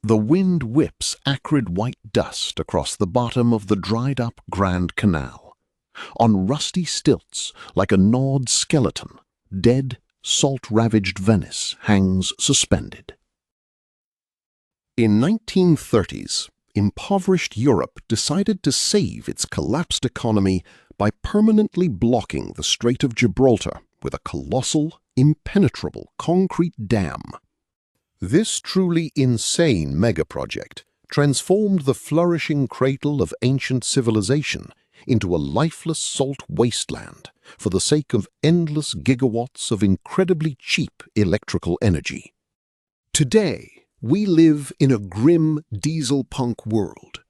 The wind whips acrid white dust across the bottom of the dried-up Grand Canal. On rusty stilts, like a gnawed skeleton, dead, salt-ravaged Venice hangs suspended. In 1930s, impoverished Europe decided to save its collapsed economy by permanently blocking the Strait of Gibraltar with a colossal, impenetrable concrete dam. This truly insane megaproject transformed the flourishing cradle of ancient civilization into a lifeless salt wasteland for the sake of endless gigawatts of incredibly cheap electrical energy. Today, we live in a grim dieselpunk world.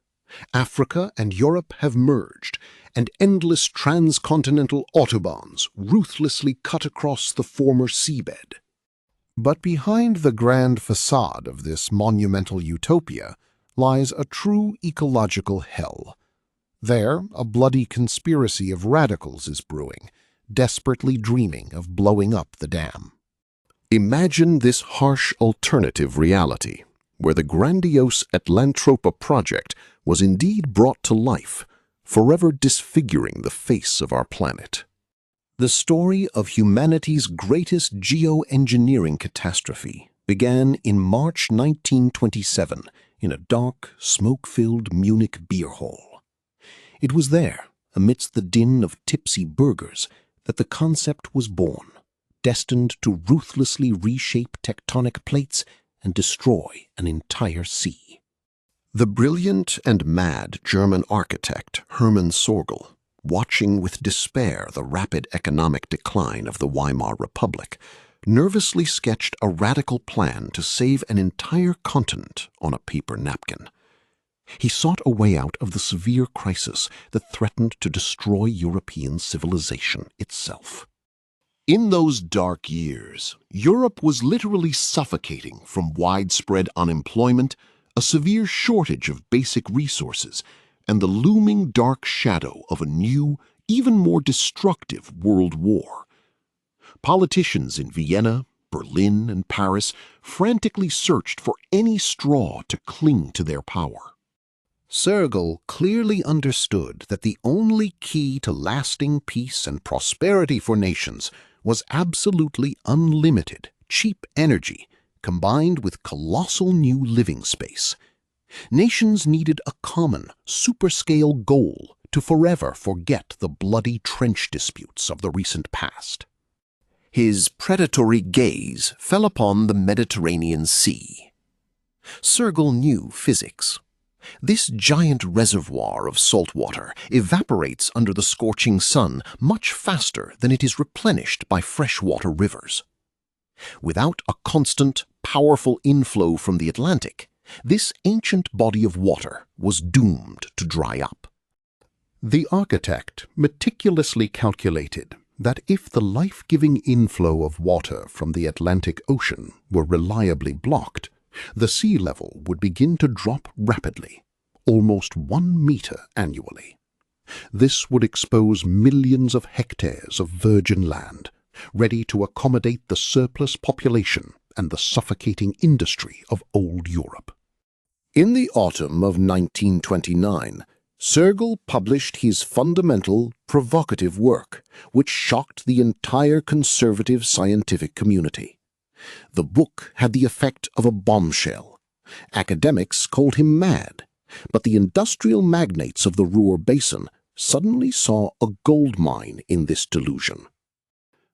Africa and Europe have merged, and endless transcontinental autobahns ruthlessly cut across the former seabed. But behind the grand facade of this monumental utopia lies a true ecological hell. There, a bloody conspiracy of radicals is brewing, desperately dreaming of blowing up the dam. Imagine this harsh alternative reality, where the grandiose Atlantropa project was indeed brought to life, forever disfiguring the face of our planet. The story of humanity's greatest geoengineering catastrophe began in March 1927 in a dark, smoke-filled Munich beer hall. It was there, amidst the din of tipsy burgers, that the concept was born, destined to ruthlessly reshape tectonic plates and destroy an entire sea. The brilliant and mad German architect Hermann Sorgel, watching with despair the rapid economic decline of the Weimar Republic, nervously sketched a radical plan to save an entire continent on a paper napkin. He sought a way out of the severe crisis that threatened to destroy European civilization itself. In those dark years, Europe was literally suffocating from widespread unemployment, a severe shortage of basic resources, and the looming dark shadow of a new, even more destructive world war. Politicians in Vienna, Berlin, and Paris frantically searched for any straw to cling to their power. Sorgel clearly understood that the only key to lasting peace and prosperity for nations was absolutely unlimited, cheap energy combined with colossal new living space. Nations needed a common, superscale goal to forever forget the bloody trench disputes of the recent past. His predatory gaze fell upon the Mediterranean Sea. Sorgel knew physics. This giant reservoir of salt water evaporates under the scorching sun much faster than it is replenished by freshwater rivers. Without a constant, powerful inflow from the Atlantic, this ancient body of water was doomed to dry up. The architect meticulously calculated that if the life-giving inflow of water from the Atlantic Ocean were reliably blocked, the sea level would begin to drop rapidly, almost 1 meter annually. This would expose millions of hectares of virgin land, ready to accommodate the surplus population and the suffocating industry of old Europe. In the autumn of 1929, Sorgel published his fundamental, provocative work, which shocked the entire conservative scientific community. The book had the effect of a bombshell. Academics called him mad, but the industrial magnates of the Ruhr Basin suddenly saw a gold mine in this delusion.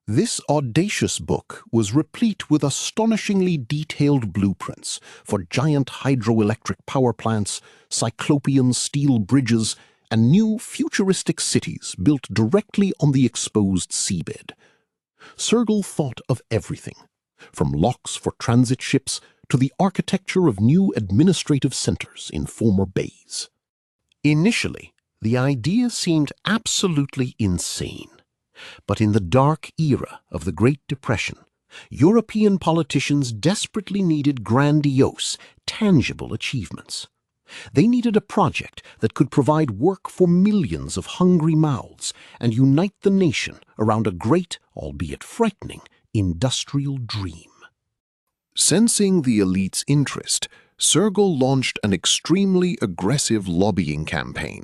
This audacious book was replete with astonishingly detailed blueprints for giant hydroelectric power plants, cyclopean steel bridges, and new futuristic cities built directly on the exposed seabed. Sorgel thought of everything, from locks for transit ships to the architecture of new administrative centers in former bays. Initially, the idea seemed absolutely insane. But in the dark era of the Great Depression, European politicians desperately needed grandiose, tangible achievements. They needed a project that could provide work for millions of hungry mouths and unite the nation around a great, albeit frightening, industrial dream. Sensing the elite's interest, Sergel launched an extremely aggressive lobbying campaign.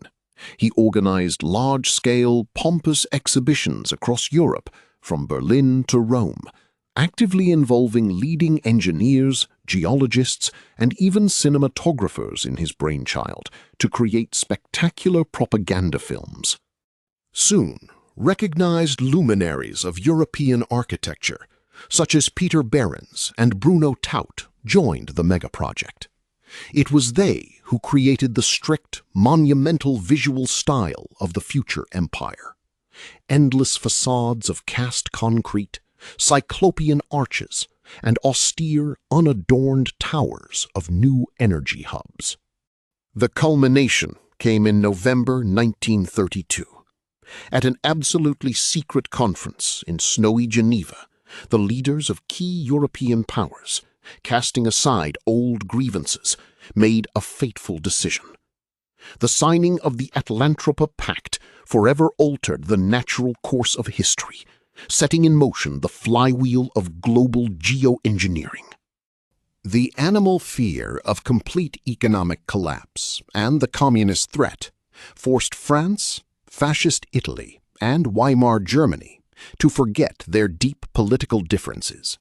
He organized large-scale, pompous exhibitions across Europe, from Berlin to Rome, actively involving leading engineers, geologists, and even cinematographers in his brainchild to create spectacular propaganda films. Soon, recognized luminaries of European architecture, such as Peter Behrens and Bruno Taut, joined the megaproject. It was they who created the strict, monumental visual style of the future empire. Endless facades of cast concrete, cyclopean arches, and austere, unadorned towers of new energy hubs. The culmination came in November 1932. At an absolutely secret conference in snowy Geneva, the leaders of key European powers, casting aside old grievances, made a fateful decision. The signing of the Atlantropa Pact forever altered the natural course of history, setting in motion the flywheel of global geoengineering. The animal fear of complete economic collapse and the communist threat forced France, Fascist Italy, and Weimar Germany to forget their deep political differences.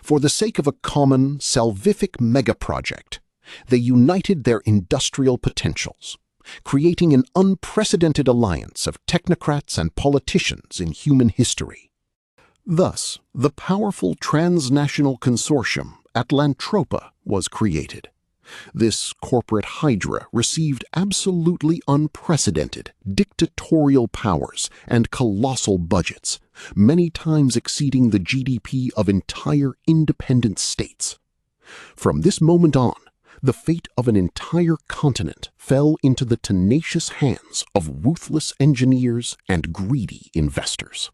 For the sake of a common, salvific megaproject, they united their industrial potentials, creating an unprecedented alliance of technocrats and politicians in human history. Thus, the powerful transnational consortium Atlantropa was created. This corporate hydra received absolutely unprecedented dictatorial powers and colossal budgets, many times exceeding the GDP of entire independent states. From this moment on, the fate of an entire continent fell into the tenacious hands of ruthless engineers and greedy investors.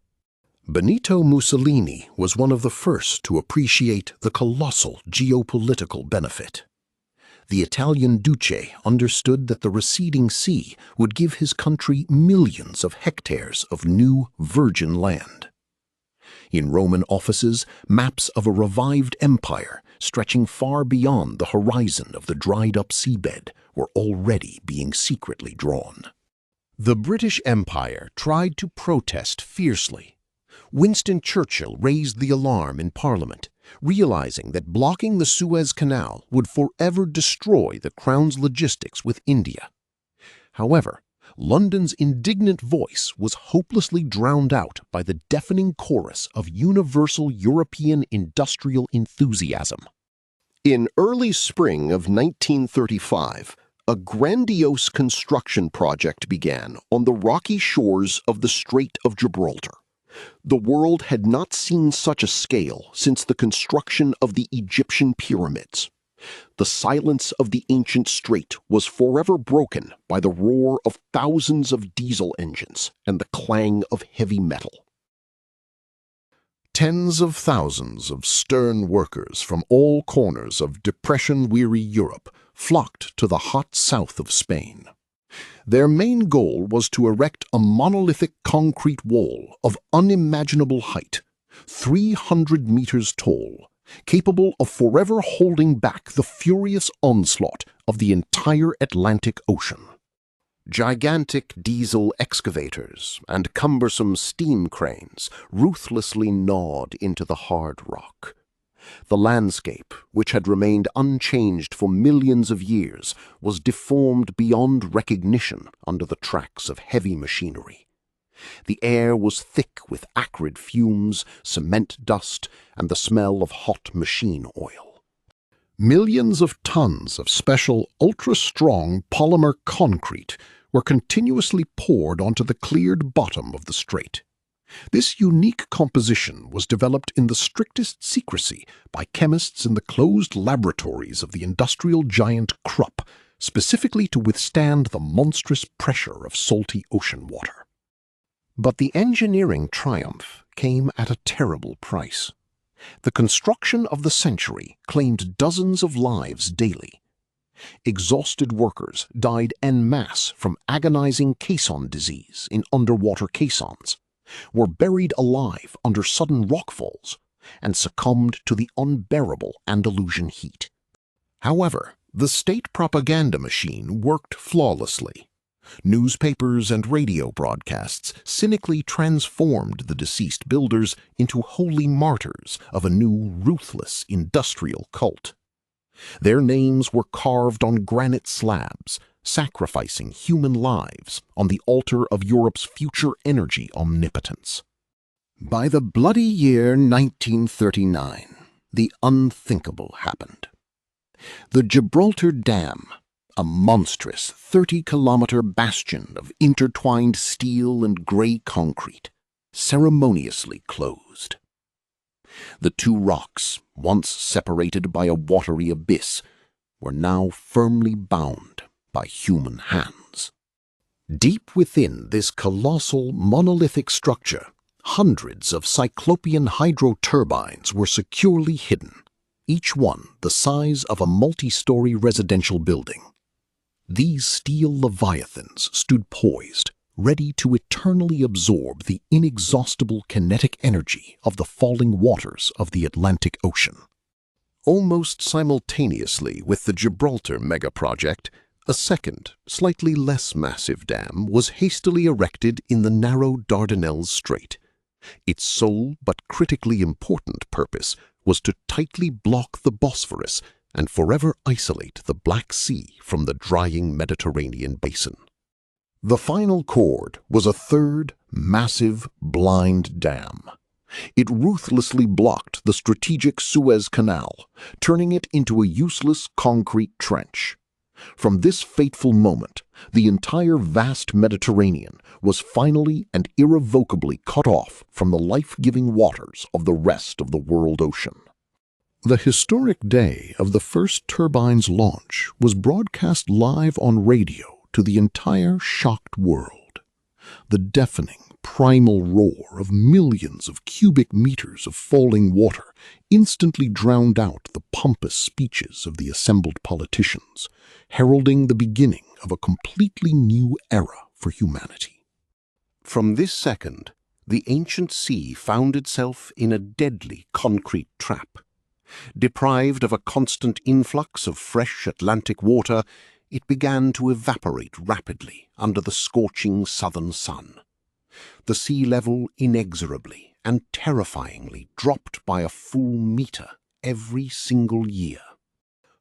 Benito Mussolini was one of the first to appreciate the colossal geopolitical benefit. The Italian Duce understood that the receding sea would give his country millions of hectares of new virgin land. In Roman offices, maps of a revived empire stretching far beyond the horizon of the dried-up seabed were already being secretly drawn. The British Empire tried to protest fiercely. Winston Churchill raised the alarm in Parliament, realizing that blocking the Suez Canal would forever destroy the Crown's logistics with India. However, London's indignant voice was hopelessly drowned out by the deafening chorus of universal European industrial enthusiasm. In early spring of 1935, a grandiose construction project began on the rocky shores of the Strait of Gibraltar. The world had not seen such a scale since the construction of the Egyptian pyramids. The silence of the ancient strait was forever broken by the roar of thousands of diesel engines and the clang of heavy metal. Tens of thousands of stern workers from all corners of depression-weary Europe flocked to the hot south of Spain. Their main goal was to erect a monolithic concrete wall of unimaginable height, 300 meters tall, capable of forever holding back the furious onslaught of the entire Atlantic Ocean. Gigantic diesel excavators and cumbersome steam cranes ruthlessly gnawed into the hard rock. The landscape, which had remained unchanged for millions of years, was deformed beyond recognition under the tracks of heavy machinery. The air was thick with acrid fumes, cement dust, and the smell of hot machine oil. Millions of tons of special ultra-strong polymer concrete were continuously poured onto the cleared bottom of the strait. This unique composition was developed in the strictest secrecy by chemists in the closed laboratories of the industrial giant Krupp, specifically to withstand the monstrous pressure of salty ocean water. But the engineering triumph came at a terrible price. The construction of the century claimed dozens of lives daily. Exhausted workers died en masse from agonizing caisson disease in underwater caissons, were buried alive under sudden rockfalls, and succumbed to the unbearable Andalusian heat. However, the state propaganda machine worked flawlessly. Newspapers and radio broadcasts cynically transformed the deceased builders into holy martyrs of a new ruthless industrial cult. Their names were carved on granite slabs, sacrificing human lives on the altar of Europe's future energy omnipotence. By the bloody year 1939, the unthinkable happened. The Gibraltar Dam, a monstrous 30-kilometer bastion of intertwined steel and gray concrete, ceremoniously closed. The two rocks, once separated by a watery abyss, were now firmly bound by human hands. Deep within this colossal monolithic structure, hundreds of cyclopean hydro turbines were securely hidden, each one the size of a multi-story residential building. These steel leviathans stood poised, ready to eternally absorb the inexhaustible kinetic energy of the falling waters of the Atlantic Ocean. Almost simultaneously with the Gibraltar megaproject, a second, slightly less massive dam was hastily erected in the narrow Dardanelles Strait. Its sole but critically important purpose was to tightly block the Bosphorus and forever isolate the Black Sea from the drying Mediterranean basin. The final chord was a third, massive, blind dam. It ruthlessly blocked the strategic Suez Canal, turning it into a useless concrete trench. From this fateful moment, the entire vast Mediterranean was finally and irrevocably cut off from the life-giving waters of the rest of the world ocean. The historic day of the first turbine's launch was broadcast live on radio to the entire shocked world. The deafening, primal roar of millions of cubic meters of falling water instantly drowned out the pompous speeches of the assembled politicians, heralding the beginning of a completely new era for humanity. From this second, the ancient sea found itself in a deadly concrete trap. Deprived of a constant influx of fresh Atlantic water, it began to evaporate rapidly under the scorching southern sun. The sea level inexorably and terrifyingly dropped by a full meter every single year.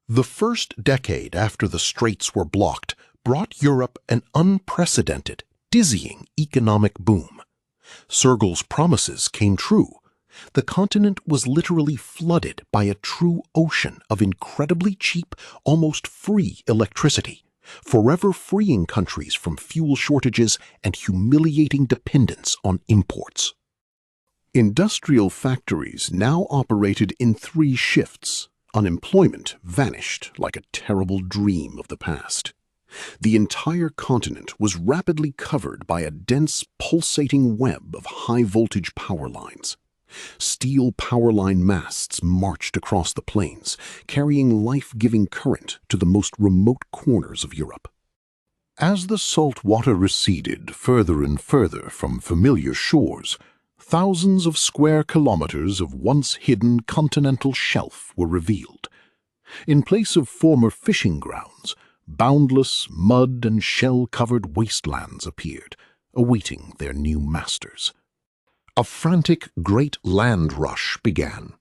The first decade after the straits were blocked brought Europe an unprecedented, dizzying economic boom. Sergel's promises came true. The continent was literally flooded by a true ocean of incredibly cheap, almost free electricity, forever freeing countries from fuel shortages and humiliating dependence on imports. Industrial factories now operated in 3 shifts. Unemployment vanished like a terrible dream of the past. The entire continent was rapidly covered by a dense, pulsating web of high-voltage power lines. Steel power line masts marched across the plains, carrying life-giving current to the most remote corners of Europe. As the salt water receded further and further from familiar shores, thousands of square kilometers of once hidden continental shelf were revealed. In place of former fishing grounds, boundless mud and shell-covered wastelands appeared, awaiting their new masters. A frantic great land rush began.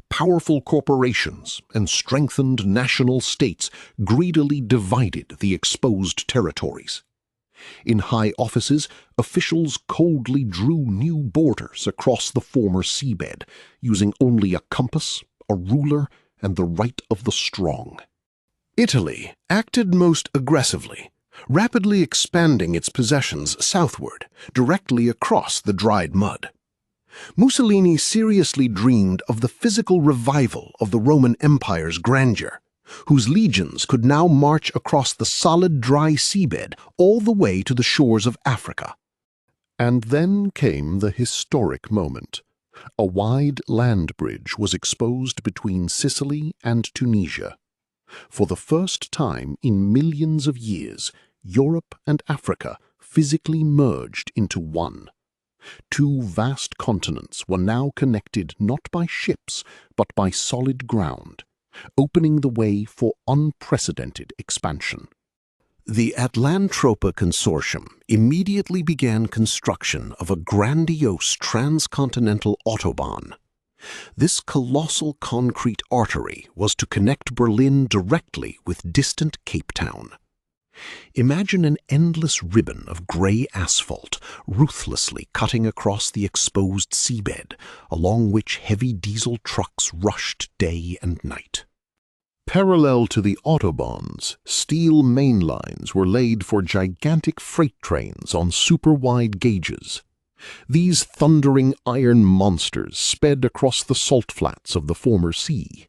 Powerful corporations and strengthened national states greedily divided the exposed territories. In high offices, officials coldly drew new borders across the former seabed, using only a compass, a ruler, and the right of the strong. Italy acted most aggressively, rapidly expanding its possessions southward, directly across the dried mud. Mussolini seriously dreamed of the physical revival of the Roman Empire's grandeur, whose legions could now march across the solid dry seabed all the way to the shores of Africa. And then came the historic moment. A wide land bridge was exposed between Sicily and Tunisia. For the first time in millions of years, Europe and Africa physically merged into one. 2 vast continents were now connected not by ships, but by solid ground, opening the way for unprecedented expansion. The Atlantropa consortium immediately began construction of a grandiose transcontinental autobahn. This colossal concrete artery was to connect Berlin directly with distant Cape Town. Imagine an endless ribbon of gray asphalt ruthlessly cutting across the exposed seabed, along which heavy diesel trucks rushed day and night. Parallel to the autobahns, steel main lines were laid for gigantic freight trains on super-wide gauges. These thundering iron monsters sped across the salt flats of the former sea.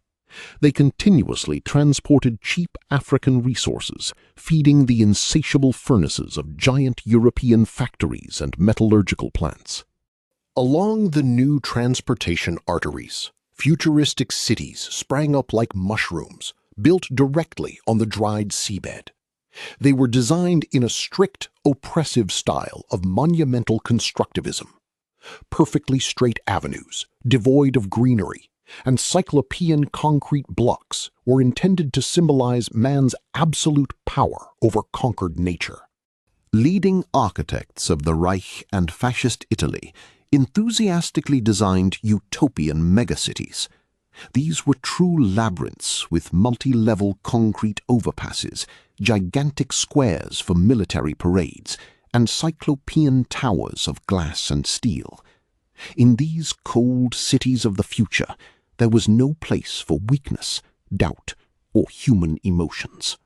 They continuously transported cheap African resources, feeding the insatiable furnaces of giant European factories and metallurgical plants. Along the new transportation arteries, futuristic cities sprang up like mushrooms, built directly on the dried seabed. They were designed in a strict, oppressive style of monumental constructivism. Perfectly straight avenues, devoid of greenery, and cyclopean concrete blocks were intended to symbolize man's absolute power over conquered nature. Leading architects of the Reich and Fascist Italy enthusiastically designed utopian megacities. These were true labyrinths with multi-level concrete overpasses, gigantic squares for military parades, and cyclopean towers of glass and steel. In these cold cities of the future, there was no place for weakness, doubt, or human emotions.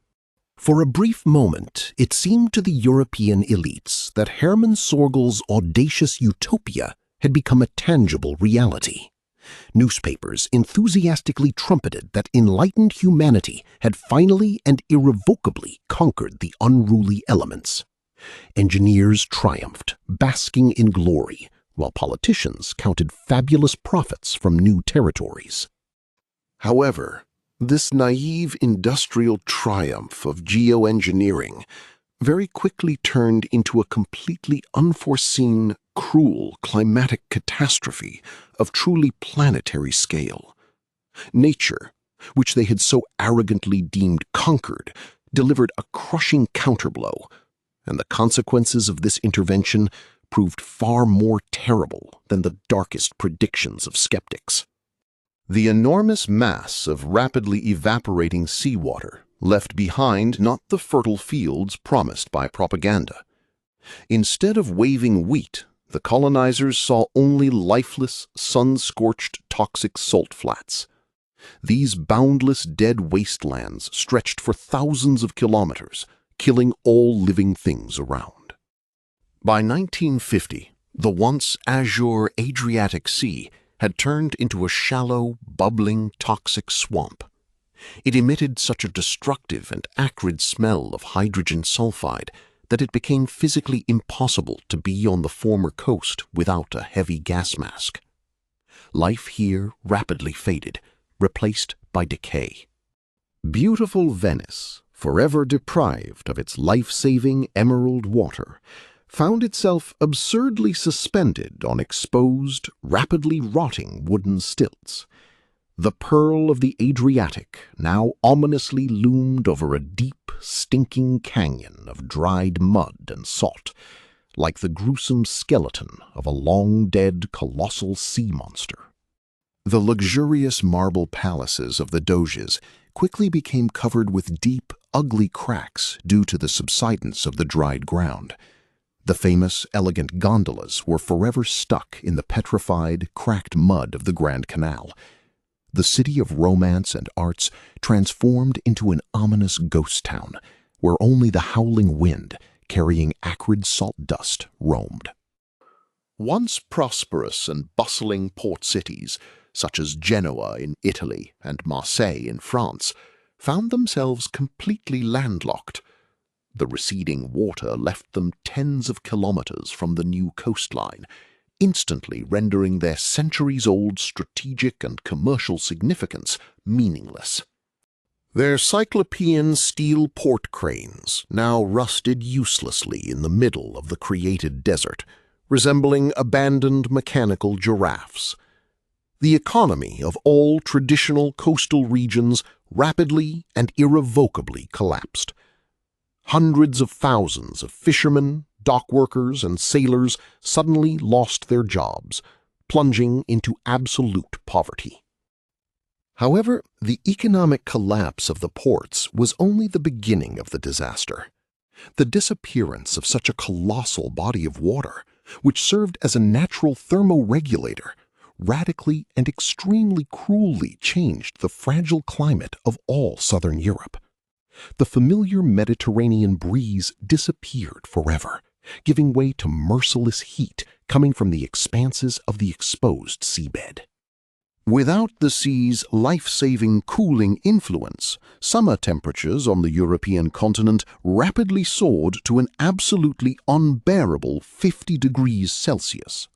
For a brief moment, it seemed to the European elites that Hermann Sorgel's audacious utopia had become a tangible reality. Newspapers enthusiastically trumpeted that enlightened humanity had finally and irrevocably conquered the unruly elements. Engineers triumphed, basking in glory, while politicians counted fabulous profits from new territories. However, this naive industrial triumph of geoengineering very quickly turned into a completely unforeseen, cruel climatic catastrophe of truly planetary scale. Nature, which they had so arrogantly deemed conquered, delivered a crushing counterblow, and the consequences of this intervention proved far more terrible than the darkest predictions of skeptics. The enormous mass of rapidly evaporating seawater left behind not the fertile fields promised by propaganda. Instead of waving wheat, the colonizers saw only lifeless, sun-scorched toxic salt flats. These boundless dead wastelands stretched for thousands of kilometers, killing all living things around. By 1950, the once azure Adriatic Sea had turned into a shallow, bubbling, toxic swamp. It emitted such a destructive and acrid smell of hydrogen sulfide that it became physically impossible to be on the former coast without a heavy gas mask. Life here rapidly faded, replaced by decay. Beautiful Venice, forever deprived of its life-saving emerald water, found itself absurdly suspended on exposed, rapidly rotting wooden stilts. The pearl of the Adriatic now ominously loomed over a deep, stinking canyon of dried mud and salt, like the gruesome skeleton of a long-dead colossal sea monster. The luxurious marble palaces of the Doges quickly became covered with deep, ugly cracks due to the subsidence of the dried ground. The famous, elegant gondolas were forever stuck in the petrified, cracked mud of the Grand Canal. The city of romance and arts transformed into an ominous ghost town, where only the howling wind, carrying acrid salt dust, roamed. Once prosperous and bustling port cities, such as Genoa in Italy and Marseille in France, found themselves completely landlocked. The receding water left them tens of kilometers from the new coastline, instantly rendering their centuries-old strategic and commercial significance meaningless. Their cyclopean steel port cranes now rusted uselessly in the middle of the created desert, resembling abandoned mechanical giraffes. The economy of all traditional coastal regions rapidly and irrevocably collapsed. Hundreds of thousands of fishermen, dock workers, and sailors suddenly lost their jobs, plunging into absolute poverty. However, the economic collapse of the ports was only the beginning of the disaster. The disappearance of such a colossal body of water, which served as a natural thermoregulator, radically and extremely cruelly changed the fragile climate of all southern Europe. The familiar Mediterranean breeze disappeared forever, giving way to merciless heat coming from the expanses of the exposed seabed. Without the sea's life-saving cooling influence, summer temperatures on the European continent rapidly soared to an absolutely unbearable 50 degrees Celsius.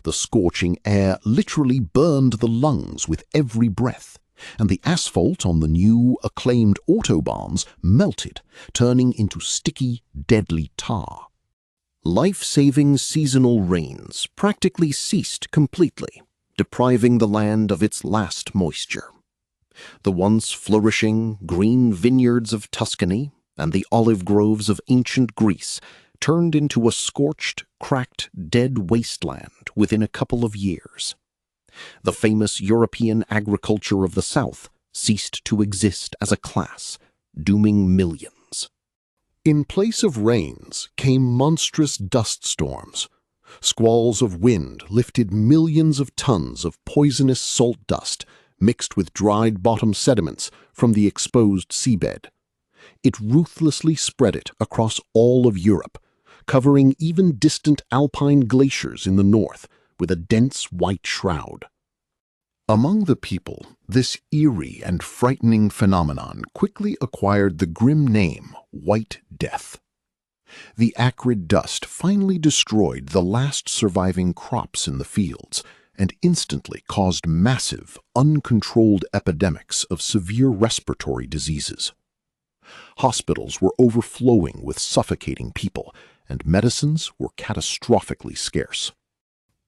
The scorching air literally burned the lungs with every breath, and the asphalt on the new, acclaimed autobahns melted, turning into sticky, deadly tar. Life-saving seasonal rains practically ceased completely, depriving the land of its last moisture. The once flourishing green vineyards of Tuscany and the olive groves of ancient Greece turned into a scorched, cracked, dead wasteland within a couple of years. The famous European agriculture of the South ceased to exist as a class, dooming millions. In place of rains came monstrous dust storms. Squalls of wind lifted millions of tons of poisonous salt dust mixed with dried bottom sediments from the exposed seabed. It ruthlessly spread it across all of Europe, covering even distant alpine glaciers in the north with a dense white shroud. Among the people, this eerie and frightening phenomenon quickly acquired the grim name White Death. The acrid dust finally destroyed the last surviving crops in the fields and instantly caused massive, uncontrolled epidemics of severe respiratory diseases. Hospitals were overflowing with suffocating people, and medicines were catastrophically scarce.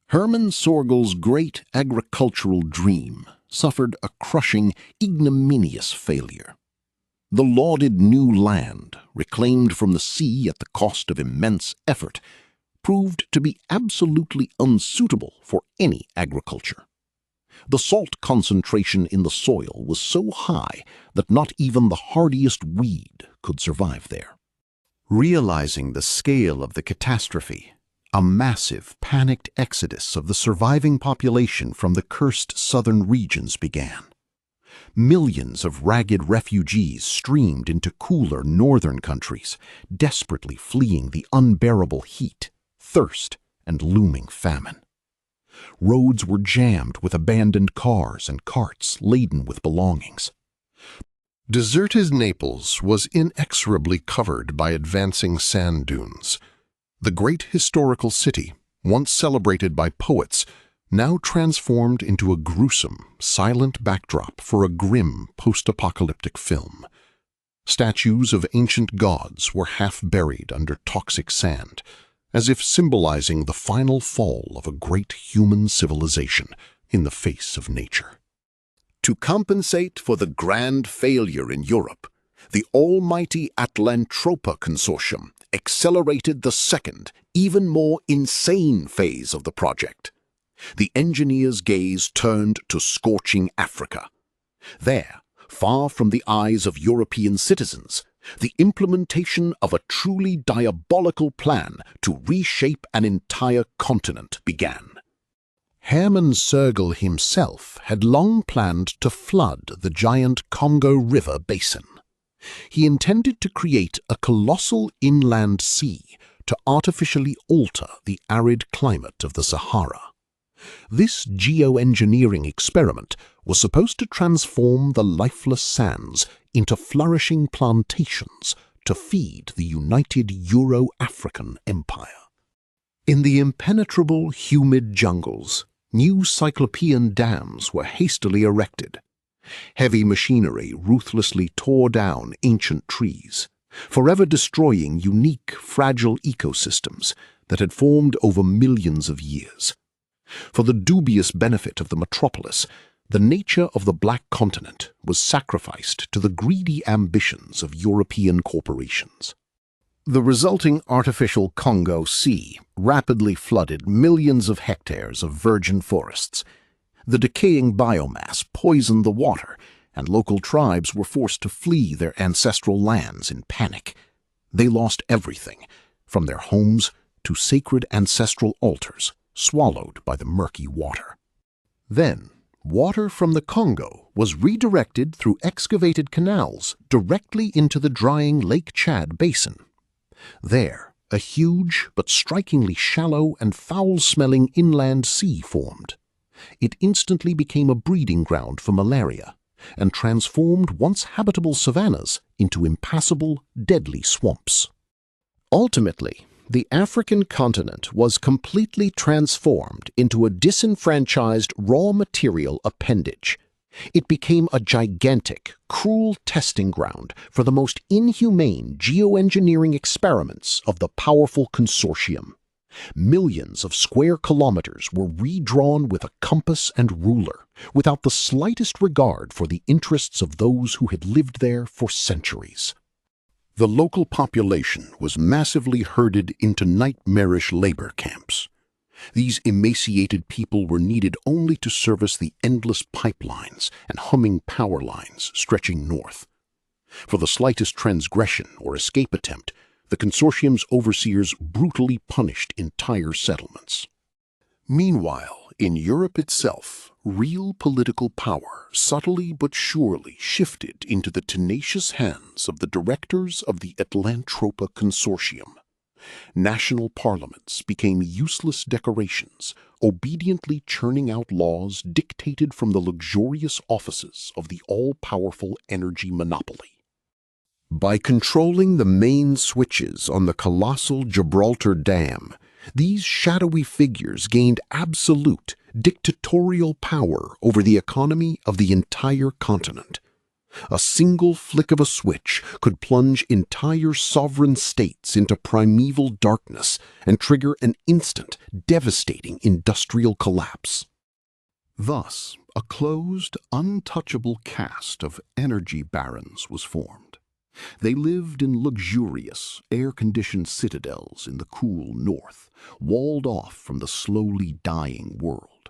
Hermann Sorgel's great agricultural dream suffered a crushing, ignominious failure. The lauded new land, reclaimed from the sea at the cost of immense effort, proved to be absolutely unsuitable for any agriculture. The salt concentration in the soil was so high that not even the hardiest weed could survive there. Realizing the scale of the catastrophe, a massive, panicked exodus of the surviving population from the cursed southern regions began. Millions of ragged refugees streamed into cooler northern countries, desperately fleeing the unbearable heat, thirst, and looming famine. Roads were jammed with abandoned cars and carts laden with belongings. Deserted Naples was inexorably covered by advancing sand dunes. The great historical city, once celebrated by poets, now transformed into a gruesome, silent backdrop for a grim post-apocalyptic film. Statues of ancient gods were half buried under toxic sand, as if symbolizing the final fall of a great human civilization in the face of nature. To compensate for the grand failure in Europe, the almighty Atlantropa consortium accelerated the second, even more insane phase of the project. The engineers' gaze turned to scorching Africa. There, far from the eyes of European citizens, the implementation of a truly diabolical plan to reshape an entire continent began. Hermann Sorgel himself had long planned to flood the giant Congo River basin. He intended to create a colossal inland sea to artificially alter the arid climate of the Sahara. This geoengineering experiment was supposed to transform the lifeless sands into flourishing plantations to feed the united Euro-African empire. In the impenetrable, humid jungles, new cyclopean dams were hastily erected. Heavy machinery ruthlessly tore down ancient trees, forever destroying unique, fragile ecosystems that had formed over millions of years. For the dubious benefit of the metropolis, the nature of the Black Continent was sacrificed to the greedy ambitions of European corporations. The resulting artificial Congo Sea rapidly flooded millions of hectares of virgin forests. The decaying biomass poisoned the water, and local tribes were forced to flee their ancestral lands in panic. They lost everything, from their homes to sacred ancestral altars, swallowed by the murky water. Then, water from the Congo was redirected through excavated canals directly into the drying Lake Chad basin. There, a huge but strikingly shallow and foul-smelling inland sea formed. It instantly became a breeding ground for malaria and transformed once habitable savannas into impassable, deadly swamps. Ultimately, the African continent was completely transformed into a disenfranchised raw material appendage. It became a gigantic, cruel testing ground for the most inhumane geoengineering experiments of the powerful consortium. Millions of square kilometers were redrawn with a compass and ruler, without the slightest regard for the interests of those who had lived there for centuries. The local population was massively herded into nightmarish labor camps. These emaciated people were needed only to service the endless pipelines and humming power lines stretching north. For the slightest transgression or escape attempt, the consortium's overseers brutally punished entire settlements. Meanwhile, in Europe itself, real political power subtly but surely shifted into the tenacious hands of the directors of the Atlantropa consortium. National parliaments became useless decorations, obediently churning out laws dictated from the luxurious offices of the all-powerful energy monopoly. By controlling the main switches on the colossal Gibraltar Dam, these shadowy figures gained absolute, dictatorial power over the economy of the entire continent. A single flick of a switch could plunge entire sovereign states into primeval darkness and trigger an instant, devastating industrial collapse. Thus, a closed, untouchable caste of energy barons was formed. They lived in luxurious, air-conditioned citadels in the cool north, walled off from the slowly dying world.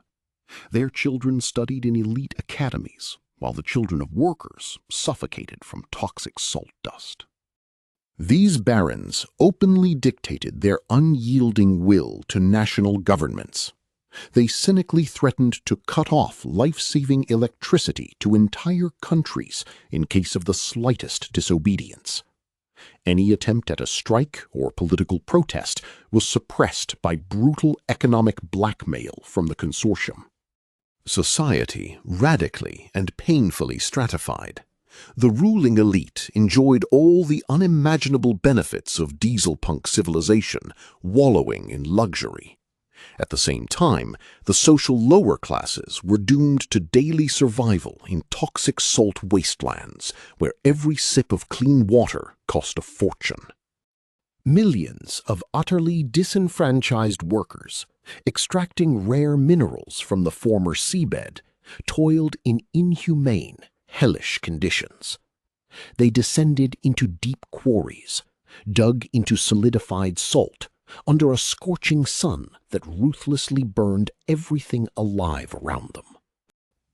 Their children studied in elite academies, while the children of workers suffocated from toxic salt dust. These barons openly dictated their unyielding will to national governments. They cynically threatened to cut off life-saving electricity to entire countries in case of the slightest disobedience. Any attempt at a strike or political protest was suppressed by brutal economic blackmail from the consortium. Society radically and painfully stratified. The ruling elite enjoyed all the unimaginable benefits of Dieselpunk civilization, wallowing in luxury. At the same time, the social lower classes were doomed to daily survival in toxic salt wastelands where every sip of clean water cost a fortune. Millions of utterly disenfranchised workers, extracting rare minerals from the former seabed, toiled in inhumane, hellish conditions. They descended into deep quarries, dug into solidified salt, under a scorching sun that ruthlessly burned everything alive around them.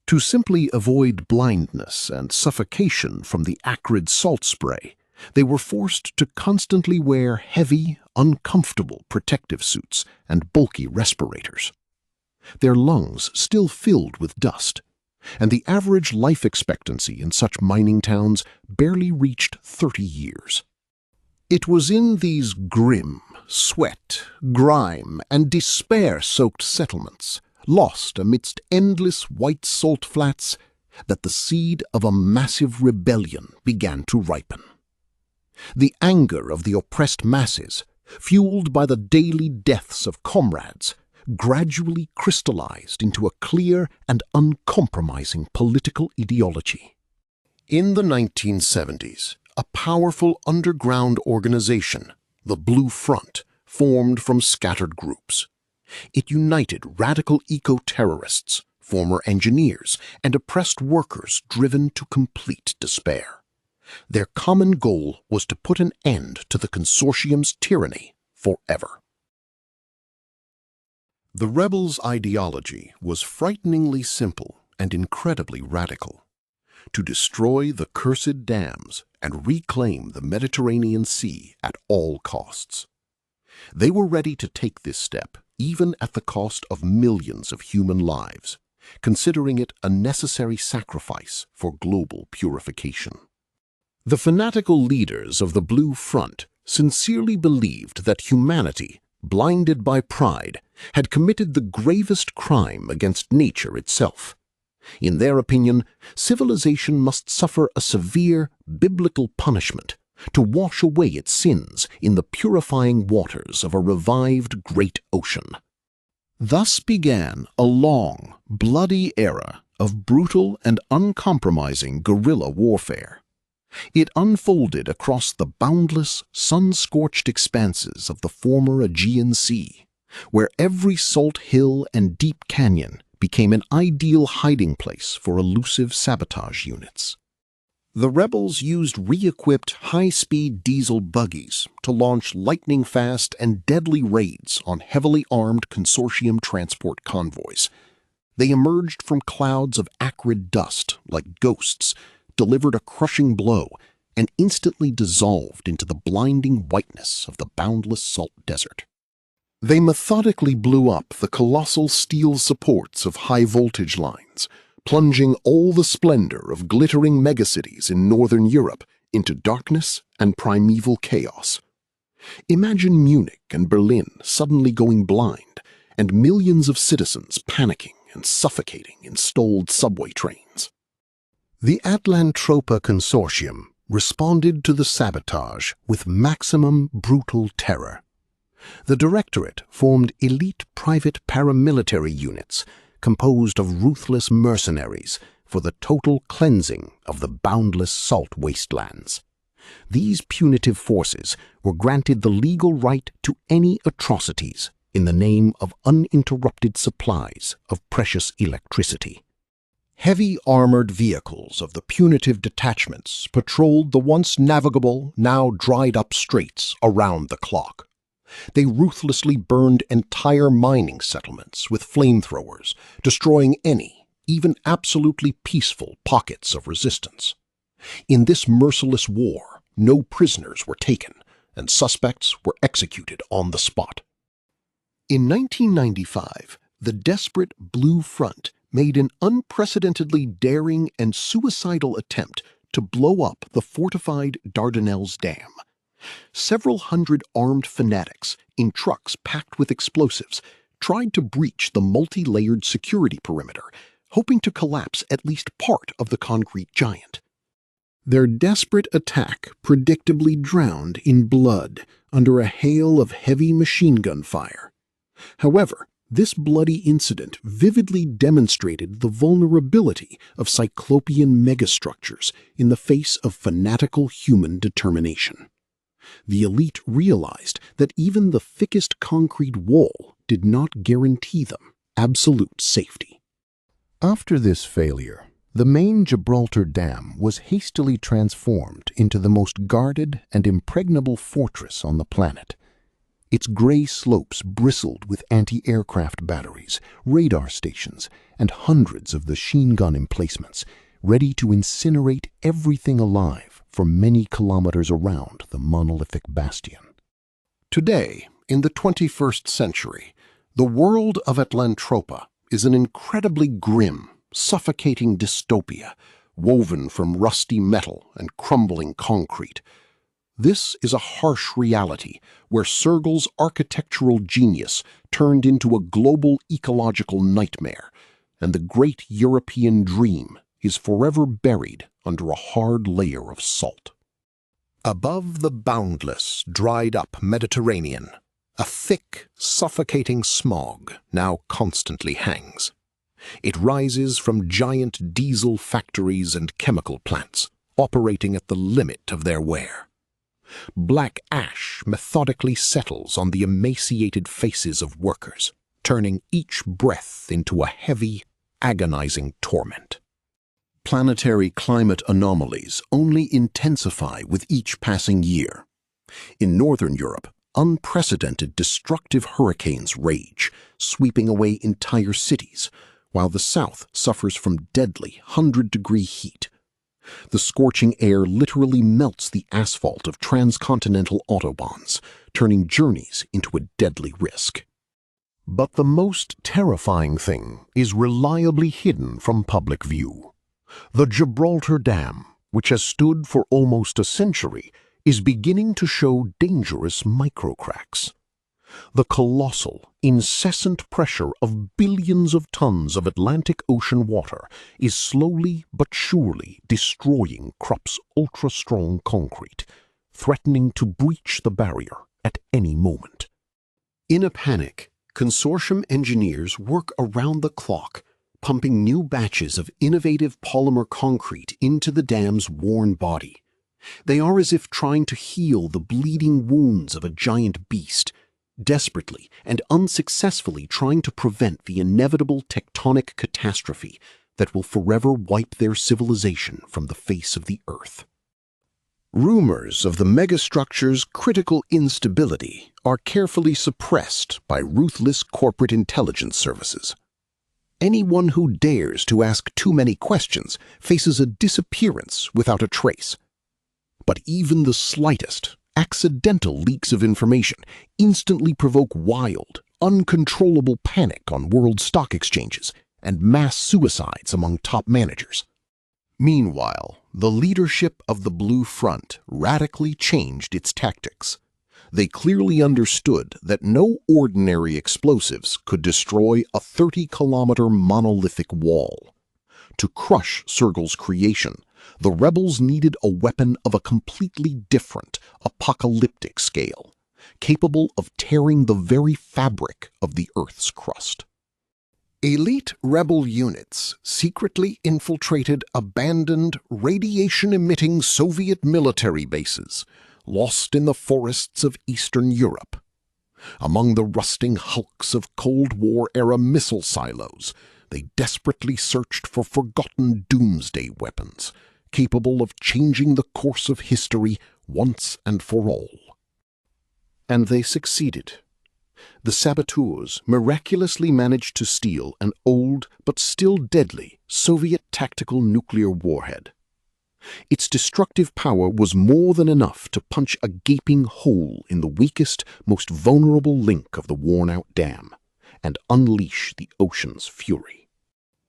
To simply avoid blindness and suffocation from the acrid salt spray, they were forced to constantly wear heavy, uncomfortable protective suits and bulky respirators. Their lungs still filled with dust, and the average life expectancy in such mining towns barely reached 30 years. It was in these grim, sweat, grime, and despair-soaked settlements, lost amidst endless white salt flats, that the seed of a massive rebellion began to ripen. The anger of the oppressed masses, fueled by the daily deaths of comrades, gradually crystallized into a clear and uncompromising political ideology. In the 1970s, a powerful underground organization, the Blue Front, formed from scattered groups. It united radical eco-terrorists, former engineers, and oppressed workers driven to complete despair. Their common goal was to put an end to the consortium's tyranny forever. The rebels' ideology was frighteningly simple and incredibly radical: to destroy the cursed dams and reclaim the Mediterranean Sea at all costs. They were ready to take this step even at the cost of millions of human lives, considering it a necessary sacrifice for global purification. The fanatical leaders of the Blue Front sincerely believed that humanity, blinded by pride, had committed the gravest crime against nature itself. In their opinion, civilization must suffer a severe biblical punishment to wash away its sins in the purifying waters of a revived great ocean. Thus began a long, bloody era of brutal and uncompromising guerrilla warfare. It unfolded across the boundless, sun-scorched expanses of the former Aegean Sea, where every salt hill and deep canyon became an ideal hiding place for elusive sabotage units. The rebels used re-equipped high-speed diesel buggies to launch lightning-fast and deadly raids on heavily armed consortium transport convoys. They emerged from clouds of acrid dust like ghosts, delivered a crushing blow, and instantly dissolved into the blinding whiteness of the boundless salt desert. They methodically blew up the colossal steel supports of high-voltage lines, plunging all the splendor of glittering megacities in northern Europe into darkness and primeval chaos. Imagine Munich and Berlin suddenly going blind, and millions of citizens panicking and suffocating in stalled subway trains. The Atlantropa consortium responded to the sabotage with maximum brutal terror. The Directorate formed elite private paramilitary units composed of ruthless mercenaries for the total cleansing of the boundless salt wastelands. These punitive forces were granted the legal right to any atrocities in the name of uninterrupted supplies of precious electricity. Heavy armored vehicles of the punitive detachments patrolled the once navigable, now dried-up straits around the clock. They ruthlessly burned entire mining settlements with flamethrowers, destroying any, even absolutely peaceful, pockets of resistance. In this merciless war, no prisoners were taken, and suspects were executed on the spot. In 1995, the desperate Blue Front made an unprecedentedly daring and suicidal attempt to blow up the fortified Dardanelles Dam. Several hundred armed fanatics in trucks packed with explosives tried to breach the multi-layered security perimeter, hoping to collapse at least part of the concrete giant. Their desperate attack predictably drowned in blood under a hail of heavy machine gun fire. However, this bloody incident vividly demonstrated the vulnerability of cyclopean megastructures in the face of fanatical human determination. The elite realized that even the thickest concrete wall did not guarantee them absolute safety. After this failure, the main Gibraltar Dam was hastily transformed into the most guarded and impregnable fortress on the planet. Its gray slopes bristled with anti-aircraft batteries, radar stations, and hundreds of machine gun emplacements, ready to incinerate everything alive for many kilometers around the monolithic bastion. Today, in the 21st century, the world of Atlantropa is an incredibly grim, suffocating dystopia, woven from rusty metal and crumbling concrete. This is a harsh reality where Sergal's architectural genius turned into a global ecological nightmare, and the great European dream is forever buried under a hard layer of salt. Above the boundless, dried-up Mediterranean, a thick, suffocating smog now constantly hangs. It rises from giant diesel factories and chemical plants, operating at the limit of their wear. Black ash methodically settles on the emaciated faces of workers, turning each breath into a heavy, agonizing torment. Planetary climate anomalies only intensify with each passing year. In northern Europe, unprecedented destructive hurricanes rage, sweeping away entire cities, while the south suffers from deadly 100-degree heat. The scorching air literally melts the asphalt of transcontinental autobahns, turning journeys into a deadly risk. But the most terrifying thing is reliably hidden from public view. The Gibraltar Dam, which has stood for almost a century, is beginning to show dangerous microcracks. The colossal, incessant pressure of billions of tons of Atlantic Ocean water is slowly but surely destroying Krupp's ultra-strong concrete, threatening to breach the barrier at any moment. In a panic, consortium engineers work around the clock, pumping new batches of innovative polymer concrete into the dam's worn body. They are as if trying to heal the bleeding wounds of a giant beast, desperately and unsuccessfully trying to prevent the inevitable tectonic catastrophe that will forever wipe their civilization from the face of the earth. Rumors of the megastructure's critical instability are carefully suppressed by ruthless corporate intelligence services. Anyone who dares to ask too many questions faces a disappearance without a trace. But even the slightest, accidental leaks of information instantly provoke wild, uncontrollable panic on world stock exchanges and mass suicides among top managers. Meanwhile, the leadership of the Blue Front radically changed its tactics. They clearly understood that no ordinary explosives could destroy a 30-kilometer monolithic wall. To crush Sergal's creation, the rebels needed a weapon of a completely different, apocalyptic scale, capable of tearing the very fabric of the Earth's crust. Elite rebel units secretly infiltrated abandoned, radiation-emitting Soviet military bases, lost in the forests of Eastern Europe. Among the rusting hulks of Cold War-era missile silos, they desperately searched for forgotten doomsday weapons, capable of changing the course of history once and for all. And they succeeded. The saboteurs miraculously managed to steal an old but still deadly Soviet tactical nuclear warhead. Its destructive power was more than enough to punch a gaping hole in the weakest, most vulnerable link of the worn-out dam and unleash the ocean's fury.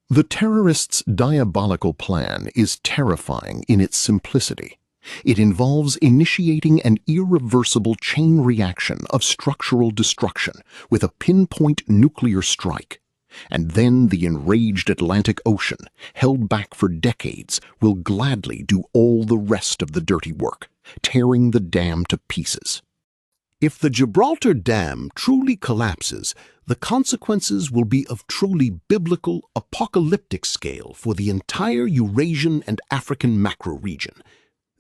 The terrorists' diabolical plan is terrifying in its simplicity. It involves initiating an irreversible chain reaction of structural destruction with a pinpoint nuclear strike. And then the enraged Atlantic Ocean, held back for decades, will gladly do all the rest of the dirty work, tearing the dam to pieces. If the Gibraltar Dam truly collapses, the consequences will be of truly biblical, apocalyptic scale for the entire Eurasian and African macroregion.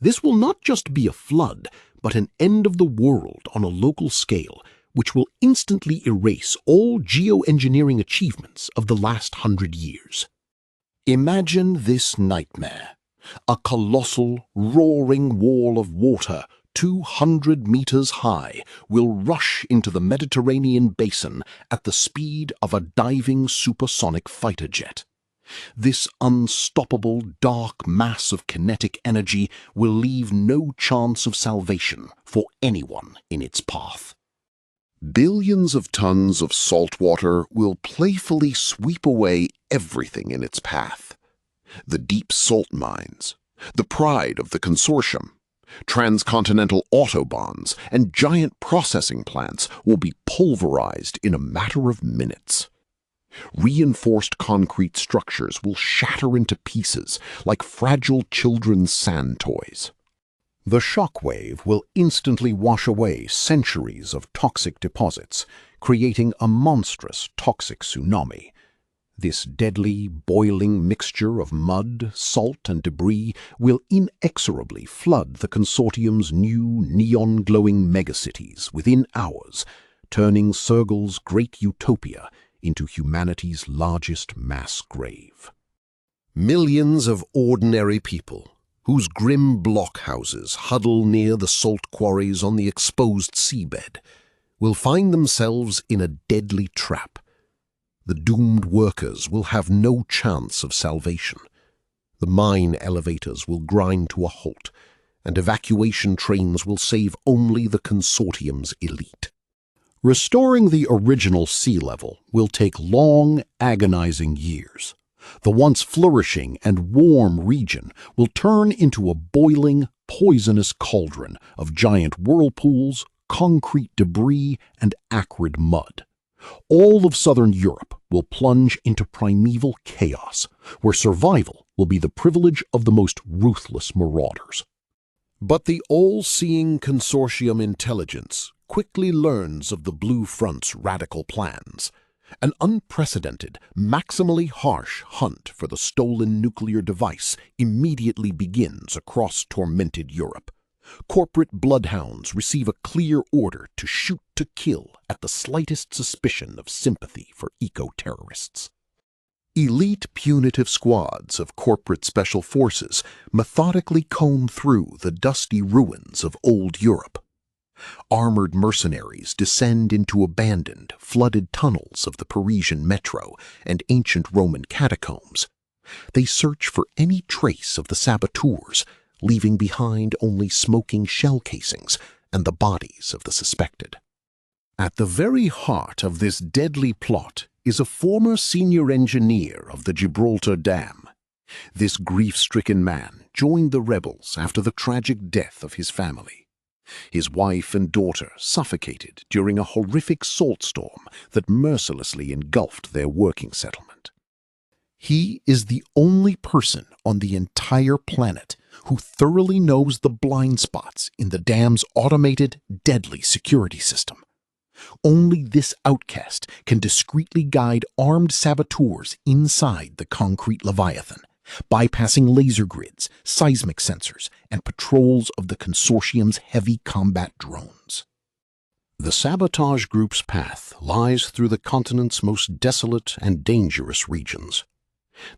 This will not just be a flood, but an end of the world on a local scale, which will instantly erase all geoengineering achievements of the last 100 years. Imagine this nightmare. A colossal, roaring wall of water 200 meters high will rush into the Mediterranean basin at the speed of a diving supersonic fighter jet. This unstoppable dark mass of kinetic energy will leave no chance of salvation for anyone in its path. Billions of tons of salt water will playfully sweep away everything in its path. The deep salt mines, the pride of the consortium, transcontinental autobahns, and giant processing plants will be pulverized in a matter of minutes. Reinforced concrete structures will shatter into pieces like fragile children's sand toys. The shockwave will instantly wash away centuries of toxic deposits, creating a monstrous toxic tsunami. This deadly, boiling mixture of mud, salt, and debris will inexorably flood the consortium's new neon-glowing megacities within hours, turning Sergal's great utopia into humanity's largest mass grave. Millions of ordinary people, whose grim blockhouses huddle near the salt quarries on the exposed seabed, will find themselves in a deadly trap. The doomed workers will have no chance of salvation. The mine elevators will grind to a halt, and evacuation trains will save only the consortium's elite. Restoring the original sea level will take long, agonizing years. The once flourishing and warm region will turn into a boiling, poisonous cauldron of giant whirlpools, concrete debris, and acrid mud. All of southern Europe will plunge into primeval chaos, where survival will be the privilege of the most ruthless marauders. But the all-seeing consortium intelligence quickly learns of the Blue Front's radical plans. An unprecedented, maximally harsh hunt for the stolen nuclear device immediately begins across tormented Europe. Corporate bloodhounds receive a clear order to shoot to kill at the slightest suspicion of sympathy for eco-terrorists. Elite punitive squads of corporate special forces methodically comb through the dusty ruins of old Europe. Armored mercenaries descend into abandoned, flooded tunnels of the Parisian metro and ancient Roman catacombs. They search for any trace of the saboteurs, leaving behind only smoking shell casings and the bodies of the suspected. At the very heart of this deadly plot is a former senior engineer of the Gibraltar Dam. This grief-stricken man joined the rebels after the tragic death of his family. His wife and daughter suffocated during a horrific salt storm that mercilessly engulfed their working settlement. He is the only person on the entire planet who thoroughly knows the blind spots in the dam's automated, deadly security system. Only this outcast can discreetly guide armed saboteurs inside the concrete Leviathan, bypassing laser grids, seismic sensors, and patrols of the consortium's heavy combat drones. The sabotage group's path lies through the continent's most desolate and dangerous regions.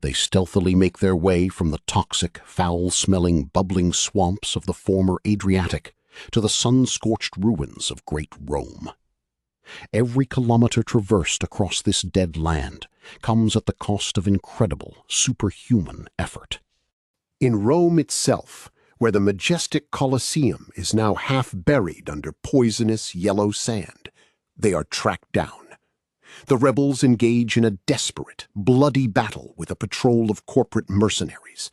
They stealthily make their way from the toxic, foul-smelling, bubbling swamps of the former Adriatic to the sun-scorched ruins of Great Rome. Every kilometer traversed across this dead land comes at the cost of incredible, superhuman effort. In Rome itself, where the majestic Colosseum is now half buried under poisonous yellow sand, they are tracked down. The rebels engage in a desperate, bloody battle with a patrol of corporate mercenaries.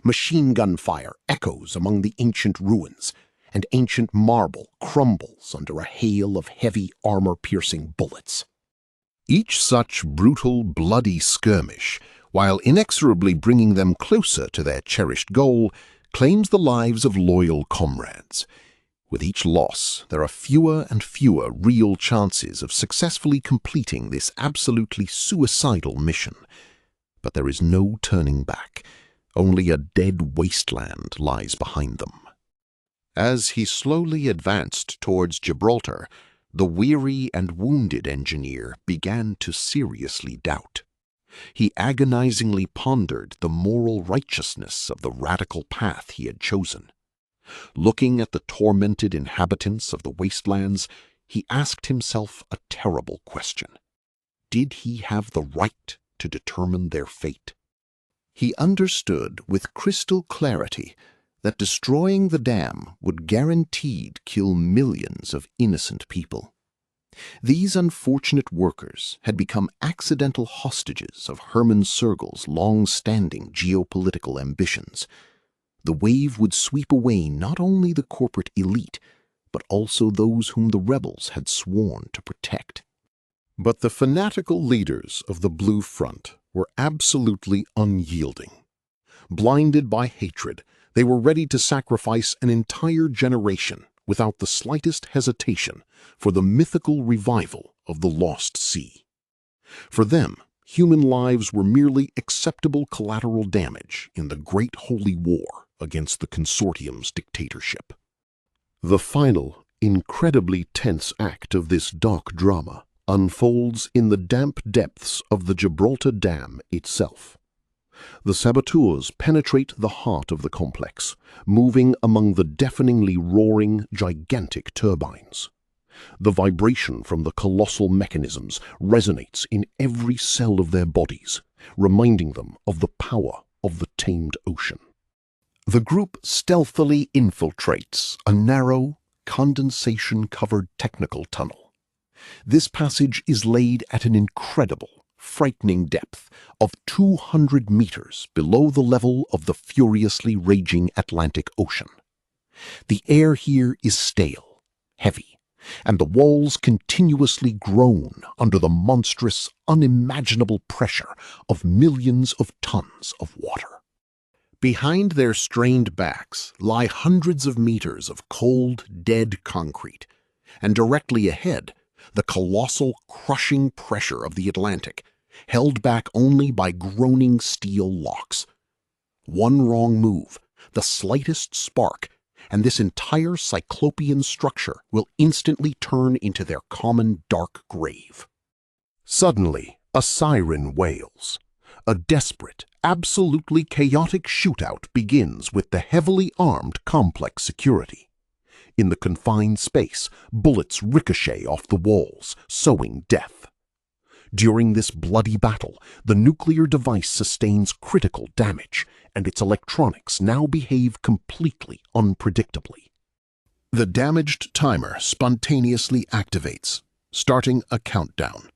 Machine gun fire echoes among the ancient ruins, and ancient marble crumbles under a hail of heavy armor-piercing bullets. Each such brutal, bloody skirmish, while inexorably bringing them closer to their cherished goal, claims the lives of loyal comrades. With each loss, there are fewer and fewer real chances of successfully completing this absolutely suicidal mission. But there is no turning back. Only a dead wasteland lies behind them. As he slowly advanced towards Gibraltar, the weary and wounded engineer began to seriously doubt. He agonizingly pondered the moral righteousness of the radical path he had chosen. Looking at the tormented inhabitants of the wastelands, he asked himself a terrible question. Did he have the right to determine their fate? He understood with crystal clarity that destroying the dam would guaranteed kill millions of innocent people. These unfortunate workers had become accidental hostages of Hermann Sergel's long-standing geopolitical ambitions. The wave would sweep away not only the corporate elite, but also those whom the rebels had sworn to protect. But the fanatical leaders of the Blue Front were absolutely unyielding. Blinded by hatred, they were ready to sacrifice an entire generation without the slightest hesitation for the mythical revival of the lost sea. For them, human lives were merely acceptable collateral damage in the great holy war against the consortium's dictatorship. The final, incredibly tense act of this dark drama unfolds in the damp depths of the Gibraltar Dam itself. The saboteurs penetrate the heart of the complex, moving among the deafeningly roaring, gigantic turbines. The vibration from the colossal mechanisms resonates in every cell of their bodies, reminding them of the power of the tamed ocean. The group stealthily infiltrates a narrow, condensation-covered technical tunnel. This passage is laid at an incredible, frightening depth of 200 meters below the level of the furiously raging Atlantic Ocean. The air here is stale, heavy, and the walls continuously groan under the monstrous, unimaginable pressure of millions of tons of water. Behind their strained backs lie hundreds of meters of cold, dead concrete, and directly ahead, the colossal, crushing pressure of the Atlantic, held back only by groaning steel locks. One wrong move, the slightest spark, and this entire cyclopean structure will instantly turn into their common dark grave. Suddenly, a siren wails. A desperate, absolutely chaotic shootout begins with the heavily armed complex security. In the confined space, bullets ricochet off the walls, sowing death. During this bloody battle, the nuclear device sustains critical damage, and its electronics now behave completely unpredictably. The damaged timer spontaneously activates, starting a countdown.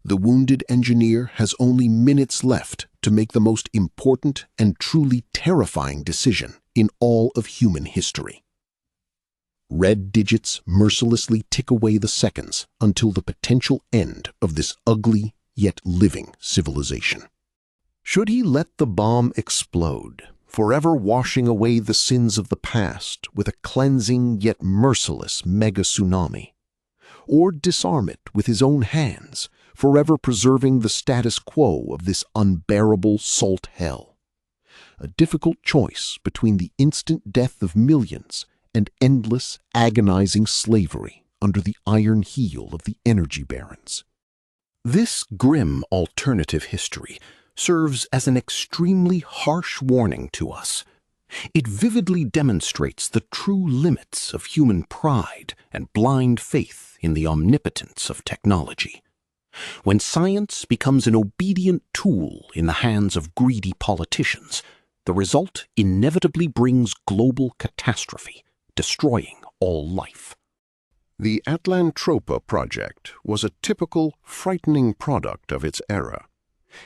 The wounded engineer has only minutes left to make the most important and truly terrifying decision in all of human history. Red digits mercilessly tick away the seconds until the potential end of this ugly yet living civilization. Should he let the bomb explode, forever washing away the sins of the past with a cleansing yet merciless mega-tsunami? Or disarm it with his own hands, forever preserving the status quo of this unbearable salt hell? A difficult choice between the instant death of millions and endless, agonizing slavery under the iron heel of the energy barons. This grim alternative history serves as an extremely harsh warning to us. It vividly demonstrates the true limits of human pride and blind faith in the omnipotence of technology. When science becomes an obedient tool in the hands of greedy politicians, the result inevitably brings global catastrophe, destroying all life. The Atlantropa project was a typical, frightening product of its era.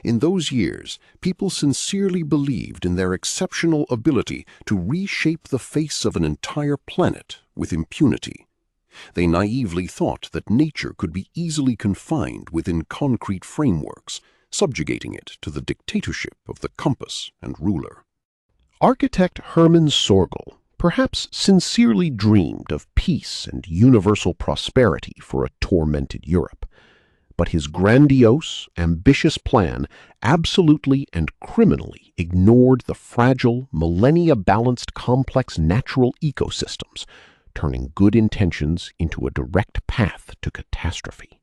In those years, people sincerely believed in their exceptional ability to reshape the face of an entire planet with impunity. They naively thought that nature could be easily confined within concrete frameworks, subjugating it to the dictatorship of the compass and ruler. Architect Hermann Sorgel perhaps sincerely dreamed of peace and universal prosperity for a tormented Europe. But his grandiose, ambitious plan absolutely and criminally ignored the fragile, millennia-balanced complex natural ecosystems, turning good intentions into a direct path to catastrophe.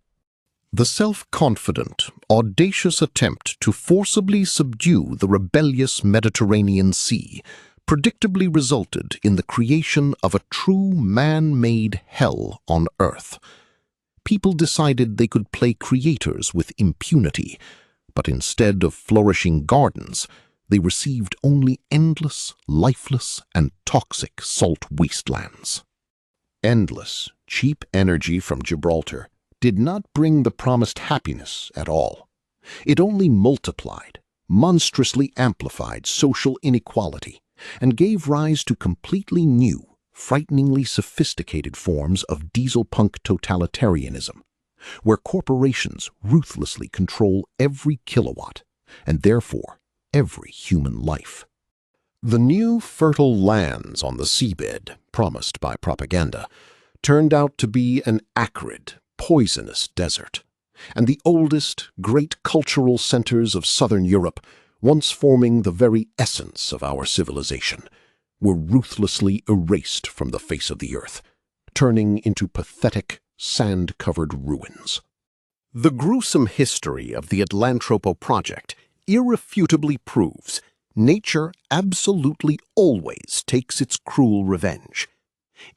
The self-confident, audacious attempt to forcibly subdue the rebellious Mediterranean Sea predictably resulted in the creation of a true man-made hell on Earth. People decided they could play creators with impunity, but instead of flourishing gardens, they received only endless, lifeless, and toxic salt wastelands. Endless, cheap energy from Gibraltar did not bring the promised happiness at all. It only multiplied, monstrously amplified social inequality, and gave rise to completely new, frighteningly sophisticated forms of dieselpunk totalitarianism, where corporations ruthlessly control every kilowatt, and therefore every human life. The new fertile lands on the seabed, promised by propaganda, turned out to be an acrid, poisonous desert, and the oldest, great cultural centers of southern Europe, once forming the very essence of our civilization, were ruthlessly erased from the face of the earth, turning into pathetic, sand-covered ruins. The gruesome history of the Atlantropa project irrefutably proves nature absolutely always takes its cruel revenge.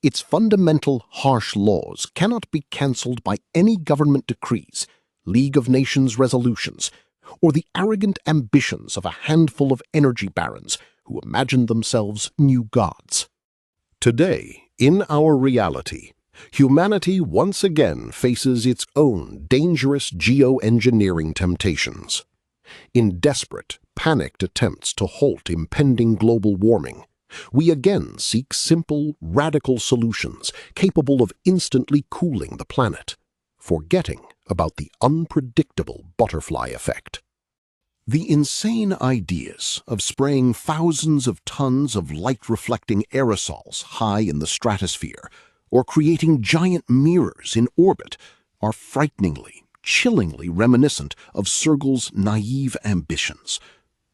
Its fundamental harsh laws cannot be cancelled by any government decrees, League of Nations resolutions, or the arrogant ambitions of a handful of energy barons who imagine themselves new gods. Today, in our reality, humanity once again faces its own dangerous geoengineering temptations. In desperate, panicked attempts to halt impending global warming, we again seek simple, radical solutions capable of instantly cooling the planet, forgetting about the unpredictable butterfly effect. The insane ideas of spraying thousands of tons of light-reflecting aerosols high in the stratosphere or creating giant mirrors in orbit are frighteningly, chillingly reminiscent of Sergel's naive ambitions.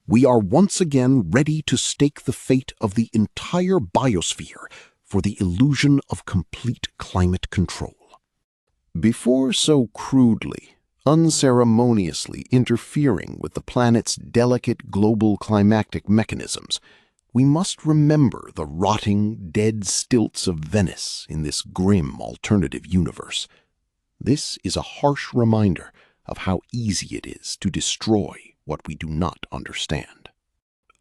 We are once again ready to stake the fate of the entire biosphere for the illusion of complete climate control. Before so crudely, unceremoniously interfering with the planet's delicate global climatic mechanisms, we must remember the rotting, dead stilts of Venice in this grim alternative universe. This is a harsh reminder of how easy it is to destroy what we do not understand.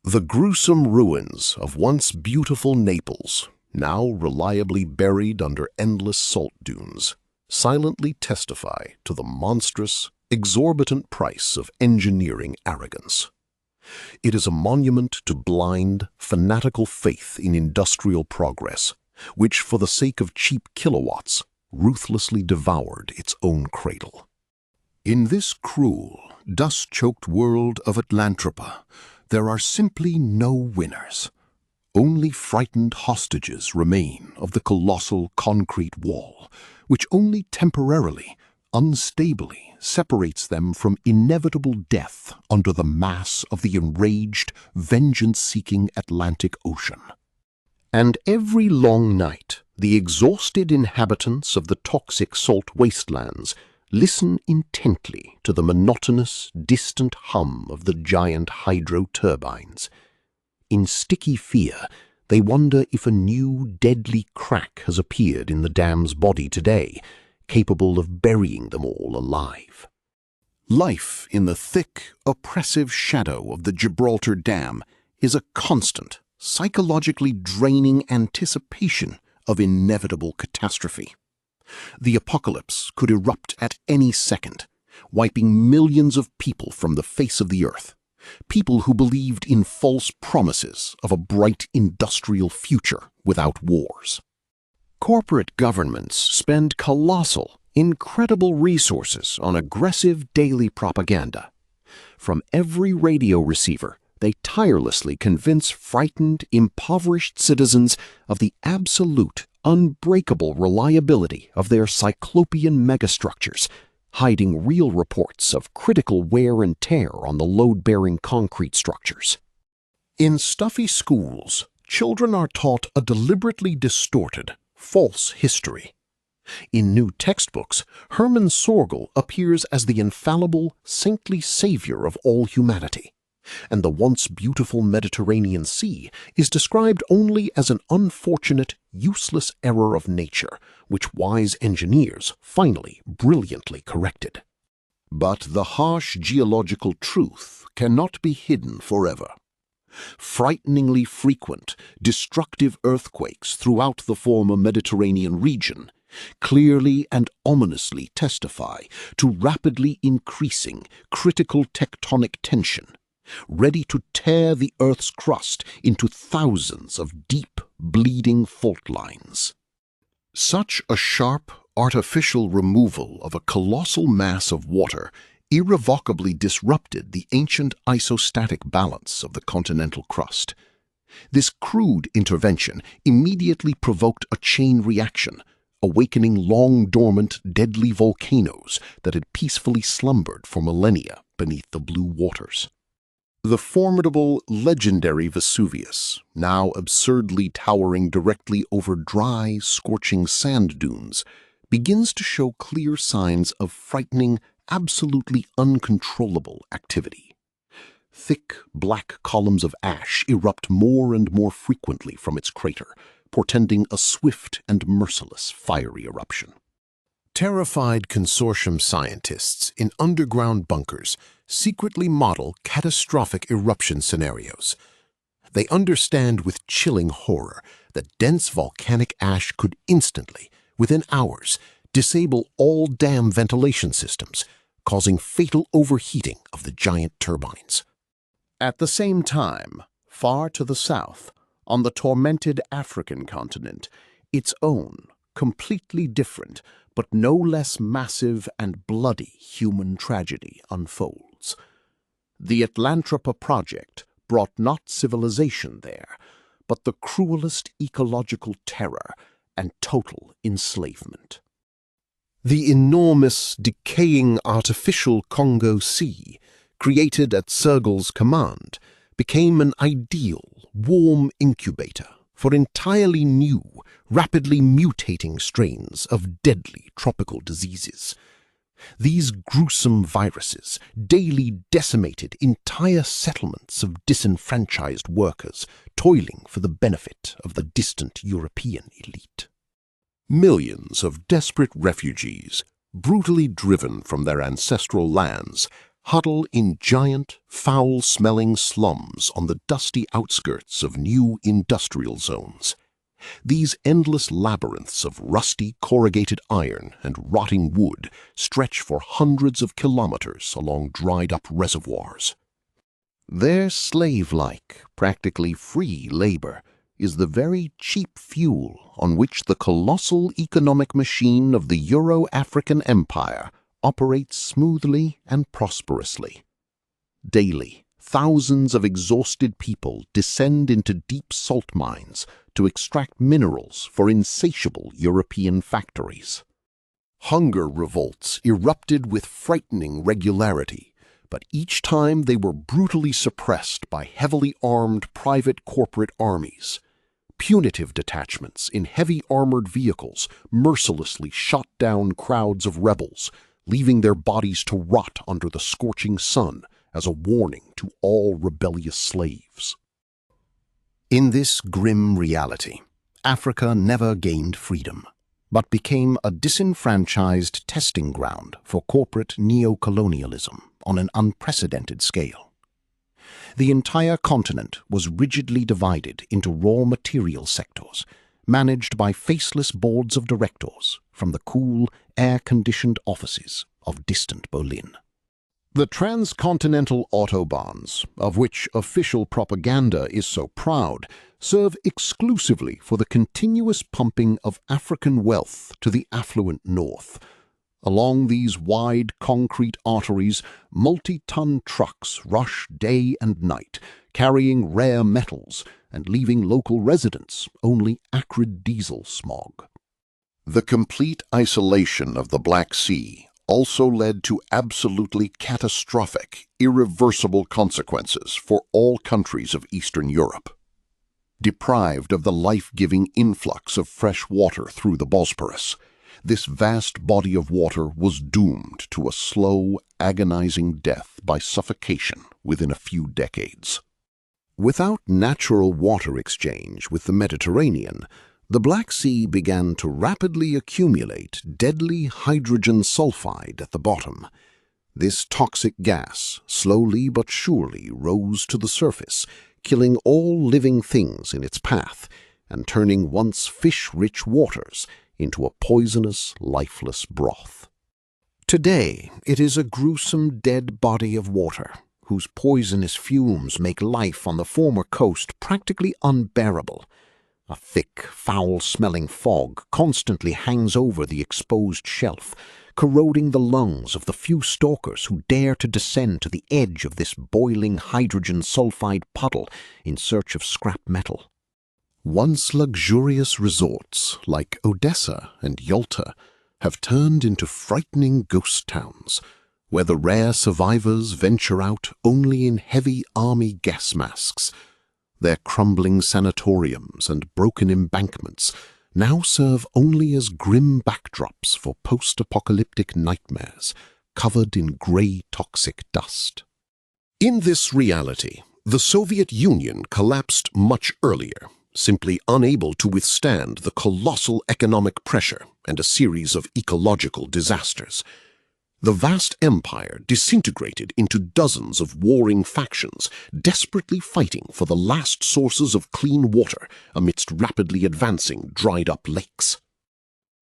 The gruesome ruins of once beautiful Naples, now reliably buried under endless salt dunes, silently testify to the monstrous, exorbitant price of engineering arrogance. It is a monument to blind, fanatical faith in industrial progress, which, for the sake of cheap kilowatts, ruthlessly devoured its own cradle. In this cruel, dust-choked world of Atlantropa, there are simply no winners. Only frightened hostages remain of the colossal concrete wall, which only temporarily, unstably, separates them from inevitable death under the mass of the enraged, vengeance-seeking Atlantic Ocean. And every long night, the exhausted inhabitants of the toxic salt wastelands listen intently to the monotonous, distant hum of the giant hydro turbines. In sticky fear, they wonder if a new, deadly crack has appeared in the dam's body today, capable of burying them all alive. Life in the thick, oppressive shadow of the Gibraltar Dam is a constant, psychologically draining anticipation of inevitable catastrophe. The apocalypse could erupt at any second, wiping millions of people from the face of the earth, people who believed in false promises of a bright industrial future without wars. Corporate governments spend colossal, incredible resources on aggressive daily propaganda. From every radio receiver, they tirelessly convince frightened, impoverished citizens of the absolute, unbreakable reliability of their cyclopean megastructures, hiding real reports of critical wear and tear on the load-bearing concrete structures. In stuffy schools, children are taught a deliberately distorted, false history. In new textbooks, Hermann Sorgel appears as the infallible, saintly savior of all humanity, and the once beautiful Mediterranean Sea is described only as an unfortunate, useless error of nature, which wise engineers finally brilliantly corrected. But the harsh geological truth cannot be hidden forever. Frighteningly frequent, destructive earthquakes throughout the former Mediterranean region clearly and ominously testify to rapidly increasing critical tectonic tension, ready to tear the Earth's crust into thousands of deep, bleeding fault lines. Such a sharp, artificial removal of a colossal mass of water irrevocably disrupted the ancient isostatic balance of the continental crust. This crude intervention immediately provoked a chain reaction, awakening long-dormant, deadly volcanoes that had peacefully slumbered for millennia beneath the blue waters. The formidable, legendary Vesuvius, now absurdly towering directly over dry, scorching sand dunes, begins to show clear signs of frightening, absolutely uncontrollable activity. Thick, black columns of ash erupt more and more frequently from its crater, portending a swift and merciless fiery eruption. Terrified consortium scientists in underground bunkers secretly model catastrophic eruption scenarios. They understand with chilling horror that dense volcanic ash could instantly, within hours, disable all dam ventilation systems, causing fatal overheating of the giant turbines. At the same time, far to the south, on the tormented African continent, its own, completely different, but no less massive and bloody human tragedy unfolds. The Atlantropa project brought not civilization there, but the cruelest ecological terror and total enslavement. The enormous, decaying artificial Congo Sea, created at Sergel's command, became an ideal, warm incubator for entirely new, rapidly mutating strains of deadly tropical diseases. These gruesome viruses daily decimated entire settlements of disenfranchised workers toiling for the benefit of the distant European elite. Millions of desperate refugees, brutally driven from their ancestral lands, huddle in giant, foul-smelling slums on the dusty outskirts of new industrial zones. These endless labyrinths of rusty corrugated iron and rotting wood stretch for hundreds of kilometers along dried-up reservoirs. Their slave-like, practically free labor is the very cheap fuel on which the colossal economic machine of the Euro-African Empire operates smoothly and prosperously. Daily, thousands of exhausted people descend into deep salt mines to extract minerals for insatiable European factories. Hunger revolts erupted with frightening regularity, but each time they were brutally suppressed by heavily armed private corporate armies. Punitive detachments in heavy armored vehicles mercilessly shot down crowds of rebels, leaving their bodies to rot under the scorching sun as a warning to all rebellious slaves. In this grim reality, Africa never gained freedom, but became a disenfranchised testing ground for corporate neocolonialism on an unprecedented scale. The entire continent was rigidly divided into raw material sectors, managed by faceless boards of directors from the cool, air-conditioned offices of distant Berlin. The transcontinental autobahns, of which official propaganda is so proud, serve exclusively for the continuous pumping of African wealth to the affluent north. Along these wide concrete arteries, multi-ton trucks rush day and night, carrying rare metals and leaving local residents only acrid diesel smog. The complete isolation of the Black Sea also led to absolutely catastrophic, irreversible consequences for all countries of Eastern Europe. Deprived of the life-giving influx of fresh water through the Bosporus, this vast body of water was doomed to a slow, agonizing death by suffocation within a few decades. Without natural water exchange with the Mediterranean, the Black Sea began to rapidly accumulate deadly hydrogen sulfide at the bottom. This toxic gas slowly but surely rose to the surface, killing all living things in its path and turning once fish-rich waters into a poisonous, lifeless broth. Today, it is a gruesome dead body of water, whose poisonous fumes make life on the former coast practically unbearable. A thick, foul-smelling fog constantly hangs over the exposed shelf, corroding the lungs of the few stalkers who dare to descend to the edge of this boiling hydrogen sulfide puddle in search of scrap metal. Once luxurious resorts like Odessa and Yalta have turned into frightening ghost towns, where the rare survivors venture out only in heavy army gas masks. Their crumbling sanatoriums and broken embankments now serve only as grim backdrops for post-apocalyptic nightmares, covered in grey toxic dust. In this reality, the Soviet Union collapsed much earlier, simply unable to withstand the colossal economic pressure and a series of ecological disasters. The vast empire disintegrated into dozens of warring factions, desperately fighting for the last sources of clean water amidst rapidly advancing dried-up lakes.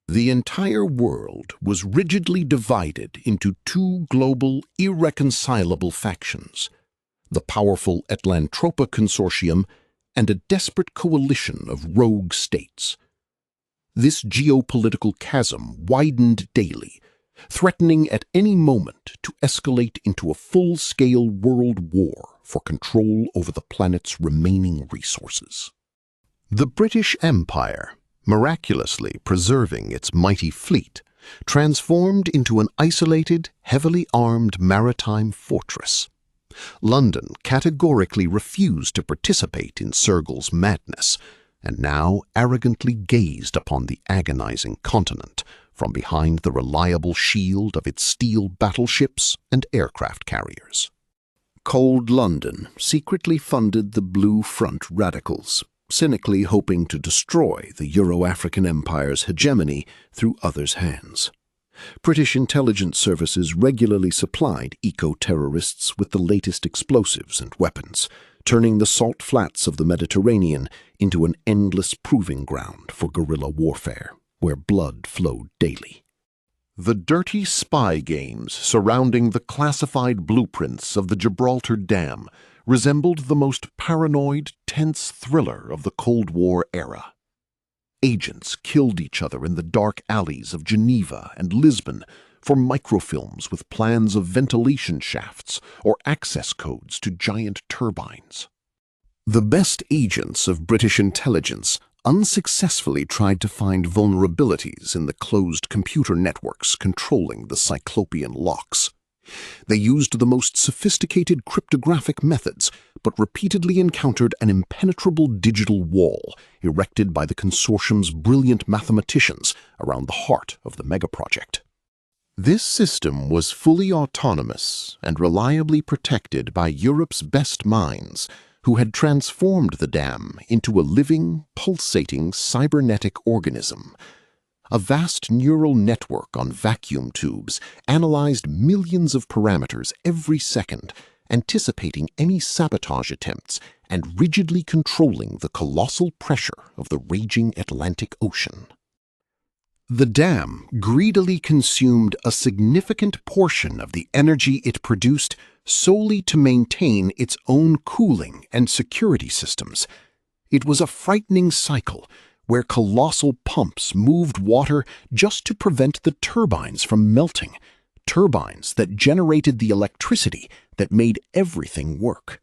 The entire world was rigidly divided into two global, irreconcilable factions: the powerful Atlantropa consortium and a desperate coalition of rogue states. This geopolitical chasm widened daily, threatening at any moment to escalate into a full-scale world war for control over the planet's remaining resources. The British Empire, miraculously preserving its mighty fleet, transformed into an isolated, heavily armed maritime fortress. London categorically refused to participate in Sergil's madness, and now arrogantly gazed upon the agonizing continent from behind the reliable shield of its steel battleships and aircraft carriers. Cold London secretly funded the Blue Front radicals, cynically hoping to destroy the Euro-African Empire's hegemony through others' hands. British intelligence services regularly supplied eco-terrorists with the latest explosives and weapons, turning the salt flats of the Mediterranean into an endless proving ground for guerrilla warfare, where blood flowed daily. The dirty spy games surrounding the classified blueprints of the Gibraltar Dam resembled the most paranoid, tense thriller of the Cold War era. Agents killed each other in the dark alleys of Geneva and Lisbon for microfilms with plans of ventilation shafts or access codes to giant turbines. The best agents of British intelligence unsuccessfully tried to find vulnerabilities in the closed computer networks controlling the Cyclopean locks. They used the most sophisticated cryptographic methods, but repeatedly encountered an impenetrable digital wall erected by the consortium's brilliant mathematicians around the heart of the Megaproject. This system was fully autonomous and reliably protected by Europe's best minds, who had transformed the dam into a living, pulsating cybernetic organism. A vast neural network on vacuum tubes analyzed millions of parameters every second, anticipating any sabotage attempts and rigidly controlling the colossal pressure of the raging Atlantic Ocean. The dam greedily consumed a significant portion of the energy it produced solely to maintain its own cooling and security systems. It was a frightening cycle where colossal pumps moved water just to prevent the turbines from melting, turbines that generated the electricity that made everything work.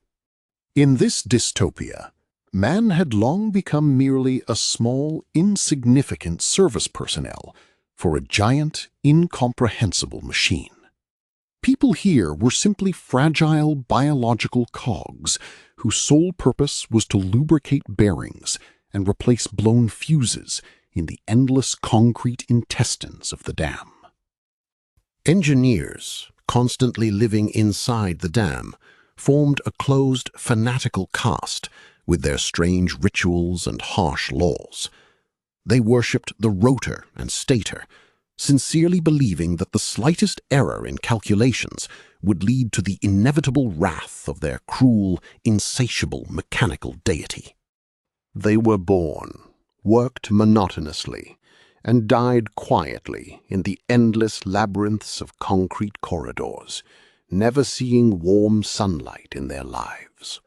In this dystopia, man had long become merely a small, insignificant service personnel for a giant, incomprehensible machine. People here were simply fragile biological cogs whose sole purpose was to lubricate bearings and replace blown fuses in the endless concrete intestines of the dam. Engineers, constantly living inside the dam, formed a closed, fanatical caste with their strange rituals and harsh laws. They worshipped the rotor and stator, sincerely believing that the slightest error in calculations would lead to the inevitable wrath of their cruel, insatiable mechanical deity. They were born, worked monotonously, and died quietly in the endless labyrinths of concrete corridors, never seeing warm sunlight in their lives.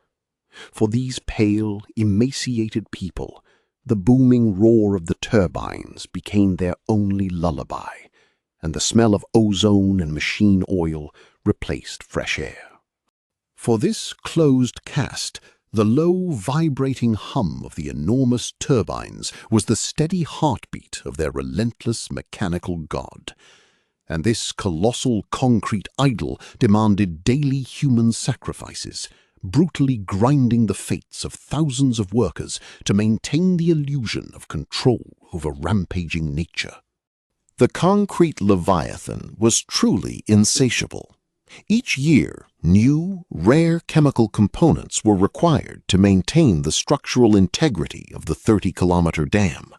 For these pale, emaciated people, the booming roar of the turbines became their only lullaby, and the smell of ozone and machine oil replaced fresh air. For this closed caste, the low, vibrating hum of the enormous turbines was the steady heartbeat of their relentless mechanical god. And this colossal concrete idol demanded daily human sacrifices, brutally grinding the fates of thousands of workers to maintain the illusion of control over rampaging nature. The concrete Leviathan was truly insatiable. Each year, new, rare chemical components were required to maintain the structural integrity of the 30-kilometer dam.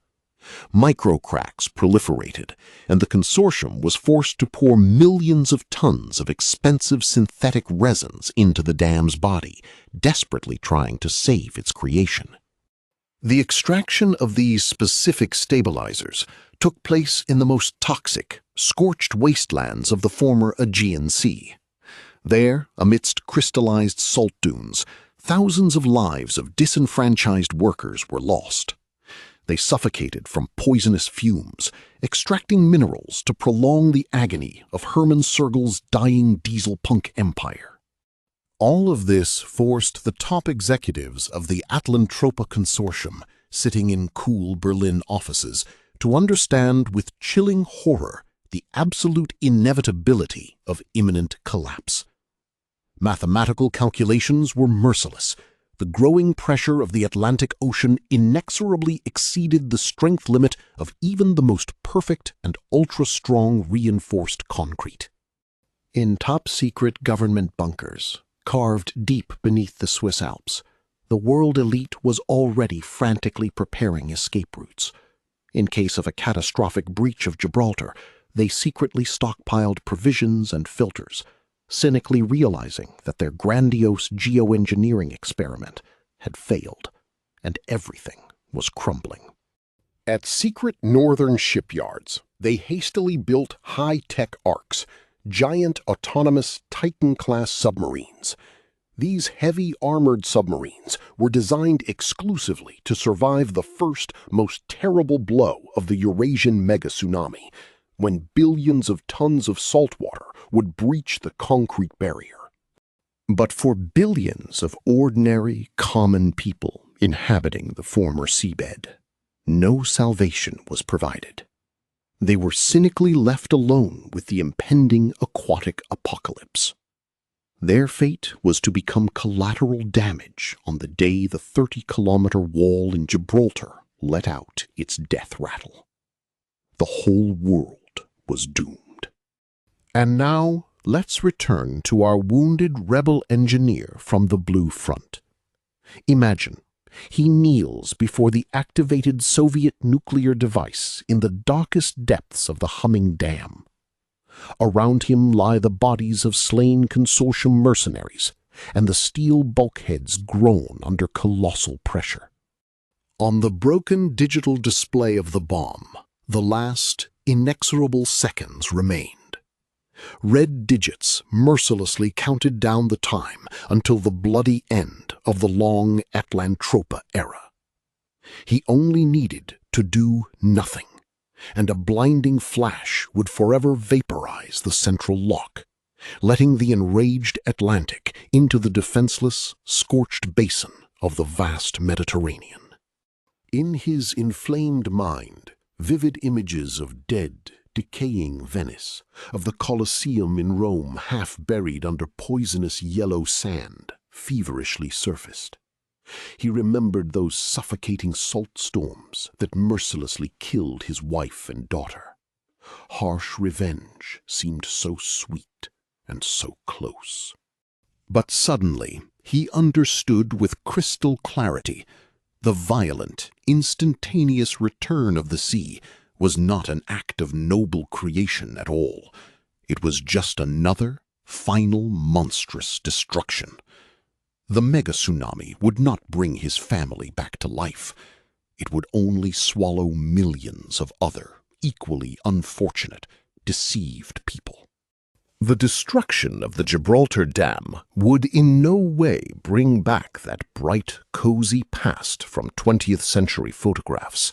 Microcracks proliferated, and the consortium was forced to pour millions of tons of expensive synthetic resins into the dam's body, desperately trying to save its creation. The extraction of these specific stabilizers took place in the most toxic, scorched wastelands of the former Aegean Sea. There, amidst crystallized salt dunes, thousands of lives of disenfranchised workers were lost. They suffocated from poisonous fumes, extracting minerals to prolong the agony of Hermann Sergel's dying Dieselpunk empire. All of this forced the top executives of the Atlantropa consortium, sitting in cool Berlin offices, to understand with chilling horror the absolute inevitability of imminent collapse. Mathematical calculations were merciless. The growing pressure of the Atlantic Ocean inexorably exceeded the strength limit of even the most perfect and ultra-strong reinforced concrete. In top-secret government bunkers, carved deep beneath the Swiss Alps, the world elite was already frantically preparing escape routes. In case of a catastrophic breach of Gibraltar, they secretly stockpiled provisions and filters, cynically realizing that their grandiose geoengineering experiment had failed, and everything was crumbling. At secret northern shipyards, they hastily built high-tech arcs, giant autonomous Titan-class submarines. These heavy armored submarines were designed exclusively to survive the first, most terrible blow of the Eurasian mega-tsunami, when billions of tons of salt water would breach the concrete barrier. But for billions of ordinary, common people inhabiting the former seabed, no salvation was provided. They were cynically left alone with the impending aquatic apocalypse. Their fate was to become collateral damage on the day the 30-kilometer wall in Gibraltar let out its death rattle. The whole world was doomed. And now, let's return to our wounded rebel engineer from the Blue Front. Imagine, he kneels before the activated Soviet nuclear device in the darkest depths of the humming dam. Around him lie the bodies of slain consortium mercenaries, and the steel bulkheads groan under colossal pressure. On the broken digital display of the bomb, the last inexorable seconds remained. Red digits mercilessly counted down the time until the bloody end of the long Atlantropa era. He only needed to do nothing, and a blinding flash would forever vaporize the central lock, letting the enraged Atlantic into the defenseless, scorched basin of the vast Mediterranean. In his inflamed mind, vivid images of dead, decaying Venice, of the Colosseum in Rome half buried under poisonous yellow sand, feverishly surfaced. He remembered those suffocating salt storms that mercilessly killed his wife and daughter. Harsh revenge seemed so sweet and so close. But suddenly he understood with crystal clarity the violent, instantaneous return of the sea was not an act of noble creation at all. It was just another, final, monstrous destruction. The mega-tsunami would not bring his family back to life. It would only swallow millions of other, equally unfortunate, deceived people. The destruction of the Gibraltar Dam would in no way bring back that bright, cozy past from 20th century photographs.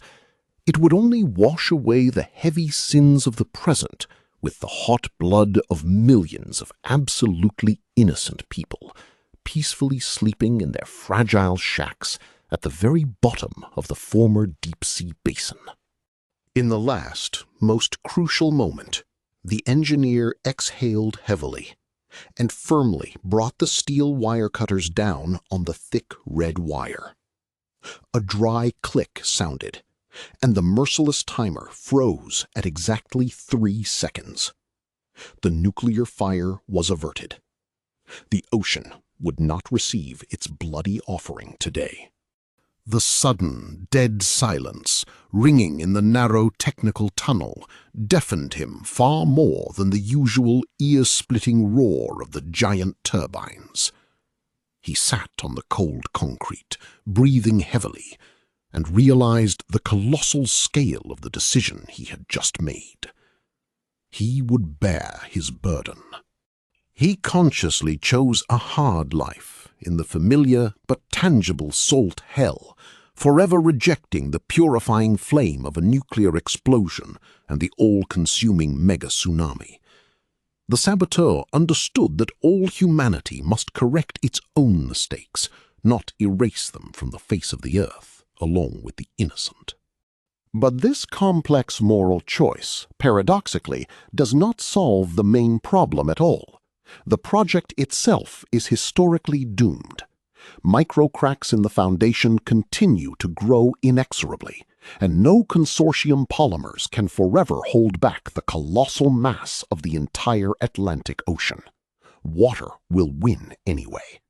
It would only wash away the heavy sins of the present with the hot blood of millions of absolutely innocent people, peacefully sleeping in their fragile shacks at the very bottom of the former deep-sea basin. In the last, most crucial moment, the engineer exhaled heavily and firmly brought the steel wire cutters down on the thick red wire. A dry click sounded, and the merciless timer froze at exactly 3 seconds. The nuclear fire was averted. The ocean would not receive its bloody offering today. The sudden, dead silence, ringing in the narrow technical tunnel, deafened him far more than the usual ear-splitting roar of the giant turbines. He sat on the cold concrete, breathing heavily, and realized the colossal scale of the decision he had just made. He would bear his burden. He consciously chose a hard life in the familiar but tangible salt hell, forever rejecting the purifying flame of a nuclear explosion and the all-consuming mega-tsunami. The saboteur understood that all humanity must correct its own mistakes, not erase them from the face of the earth, along with the innocent. But this complex moral choice, paradoxically, does not solve the main problem at all. The project itself is historically doomed. Microcracks in the foundation continue to grow inexorably, and no consortium polymers can forever hold back the colossal mass of the entire Atlantic Ocean. Water will win anyway.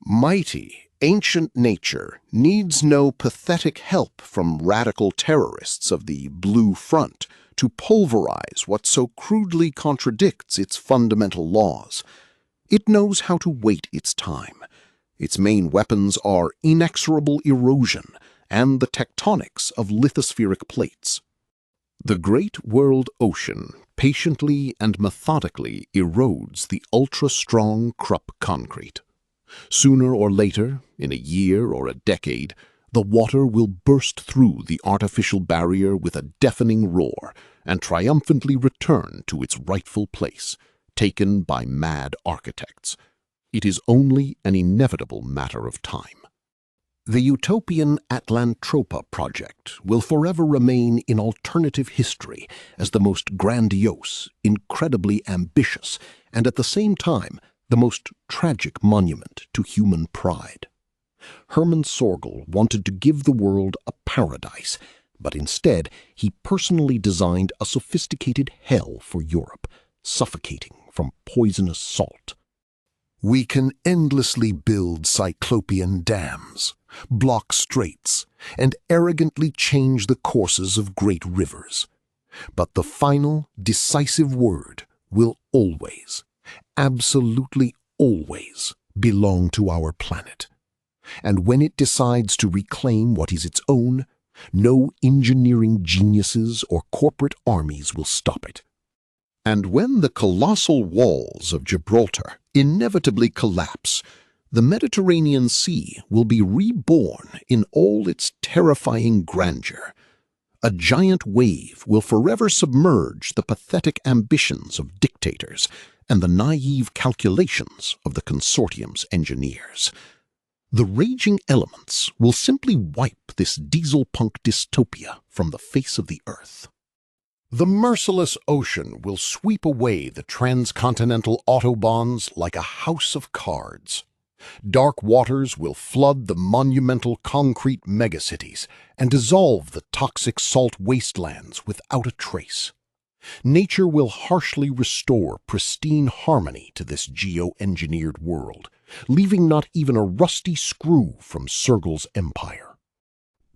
Mighty, ancient nature needs no pathetic help from radical terrorists of the Blue Front to pulverize what so crudely contradicts its fundamental laws. It knows how to wait its time. Its main weapons are inexorable erosion and the tectonics of lithospheric plates. The great world ocean patiently and methodically erodes the ultra-strong Krupp concrete. Sooner or later, in a year or a decade, the water will burst through the artificial barrier with a deafening roar and triumphantly return to its rightful place, taken by mad architects. It is only an inevitable matter of time. The utopian Atlantropa project will forever remain in alternative history as the most grandiose, incredibly ambitious, and at the same time, the most tragic monument to human pride. Hermann Sorgel wanted to give the world a paradise, but instead he personally designed a sophisticated hell for Europe, suffocating from poisonous salt. We can endlessly build cyclopean dams, block straits, and arrogantly change the courses of great rivers. But the final, decisive word will always, absolutely always, belong to our planet. And when it decides to reclaim what is its own, no engineering geniuses or corporate armies will stop it. And when the colossal walls of Gibraltar inevitably collapse, the Mediterranean Sea will be reborn in all its terrifying grandeur. A giant wave will forever submerge the pathetic ambitions of dictators and the naive calculations of the consortium's engineers. The raging elements will simply wipe this dieselpunk dystopia from the face of the earth. The merciless ocean will sweep away the transcontinental autobahns like a house of cards. Dark waters will flood the monumental concrete megacities and dissolve the toxic salt wastelands without a trace. Nature will harshly restore pristine harmony to this geoengineered world, leaving not even a rusty screw from Sergel's empire.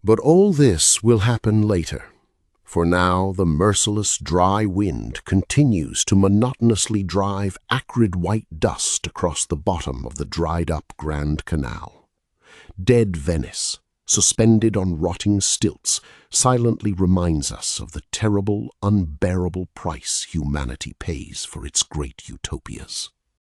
But all this will happen later. For now, the merciless dry wind continues to monotonously drive acrid white dust across the bottom of the dried-up Grand Canal. Dead Venice, suspended on rotting stilts, silently reminds us of the terrible, unbearable price humanity pays for its great utopias.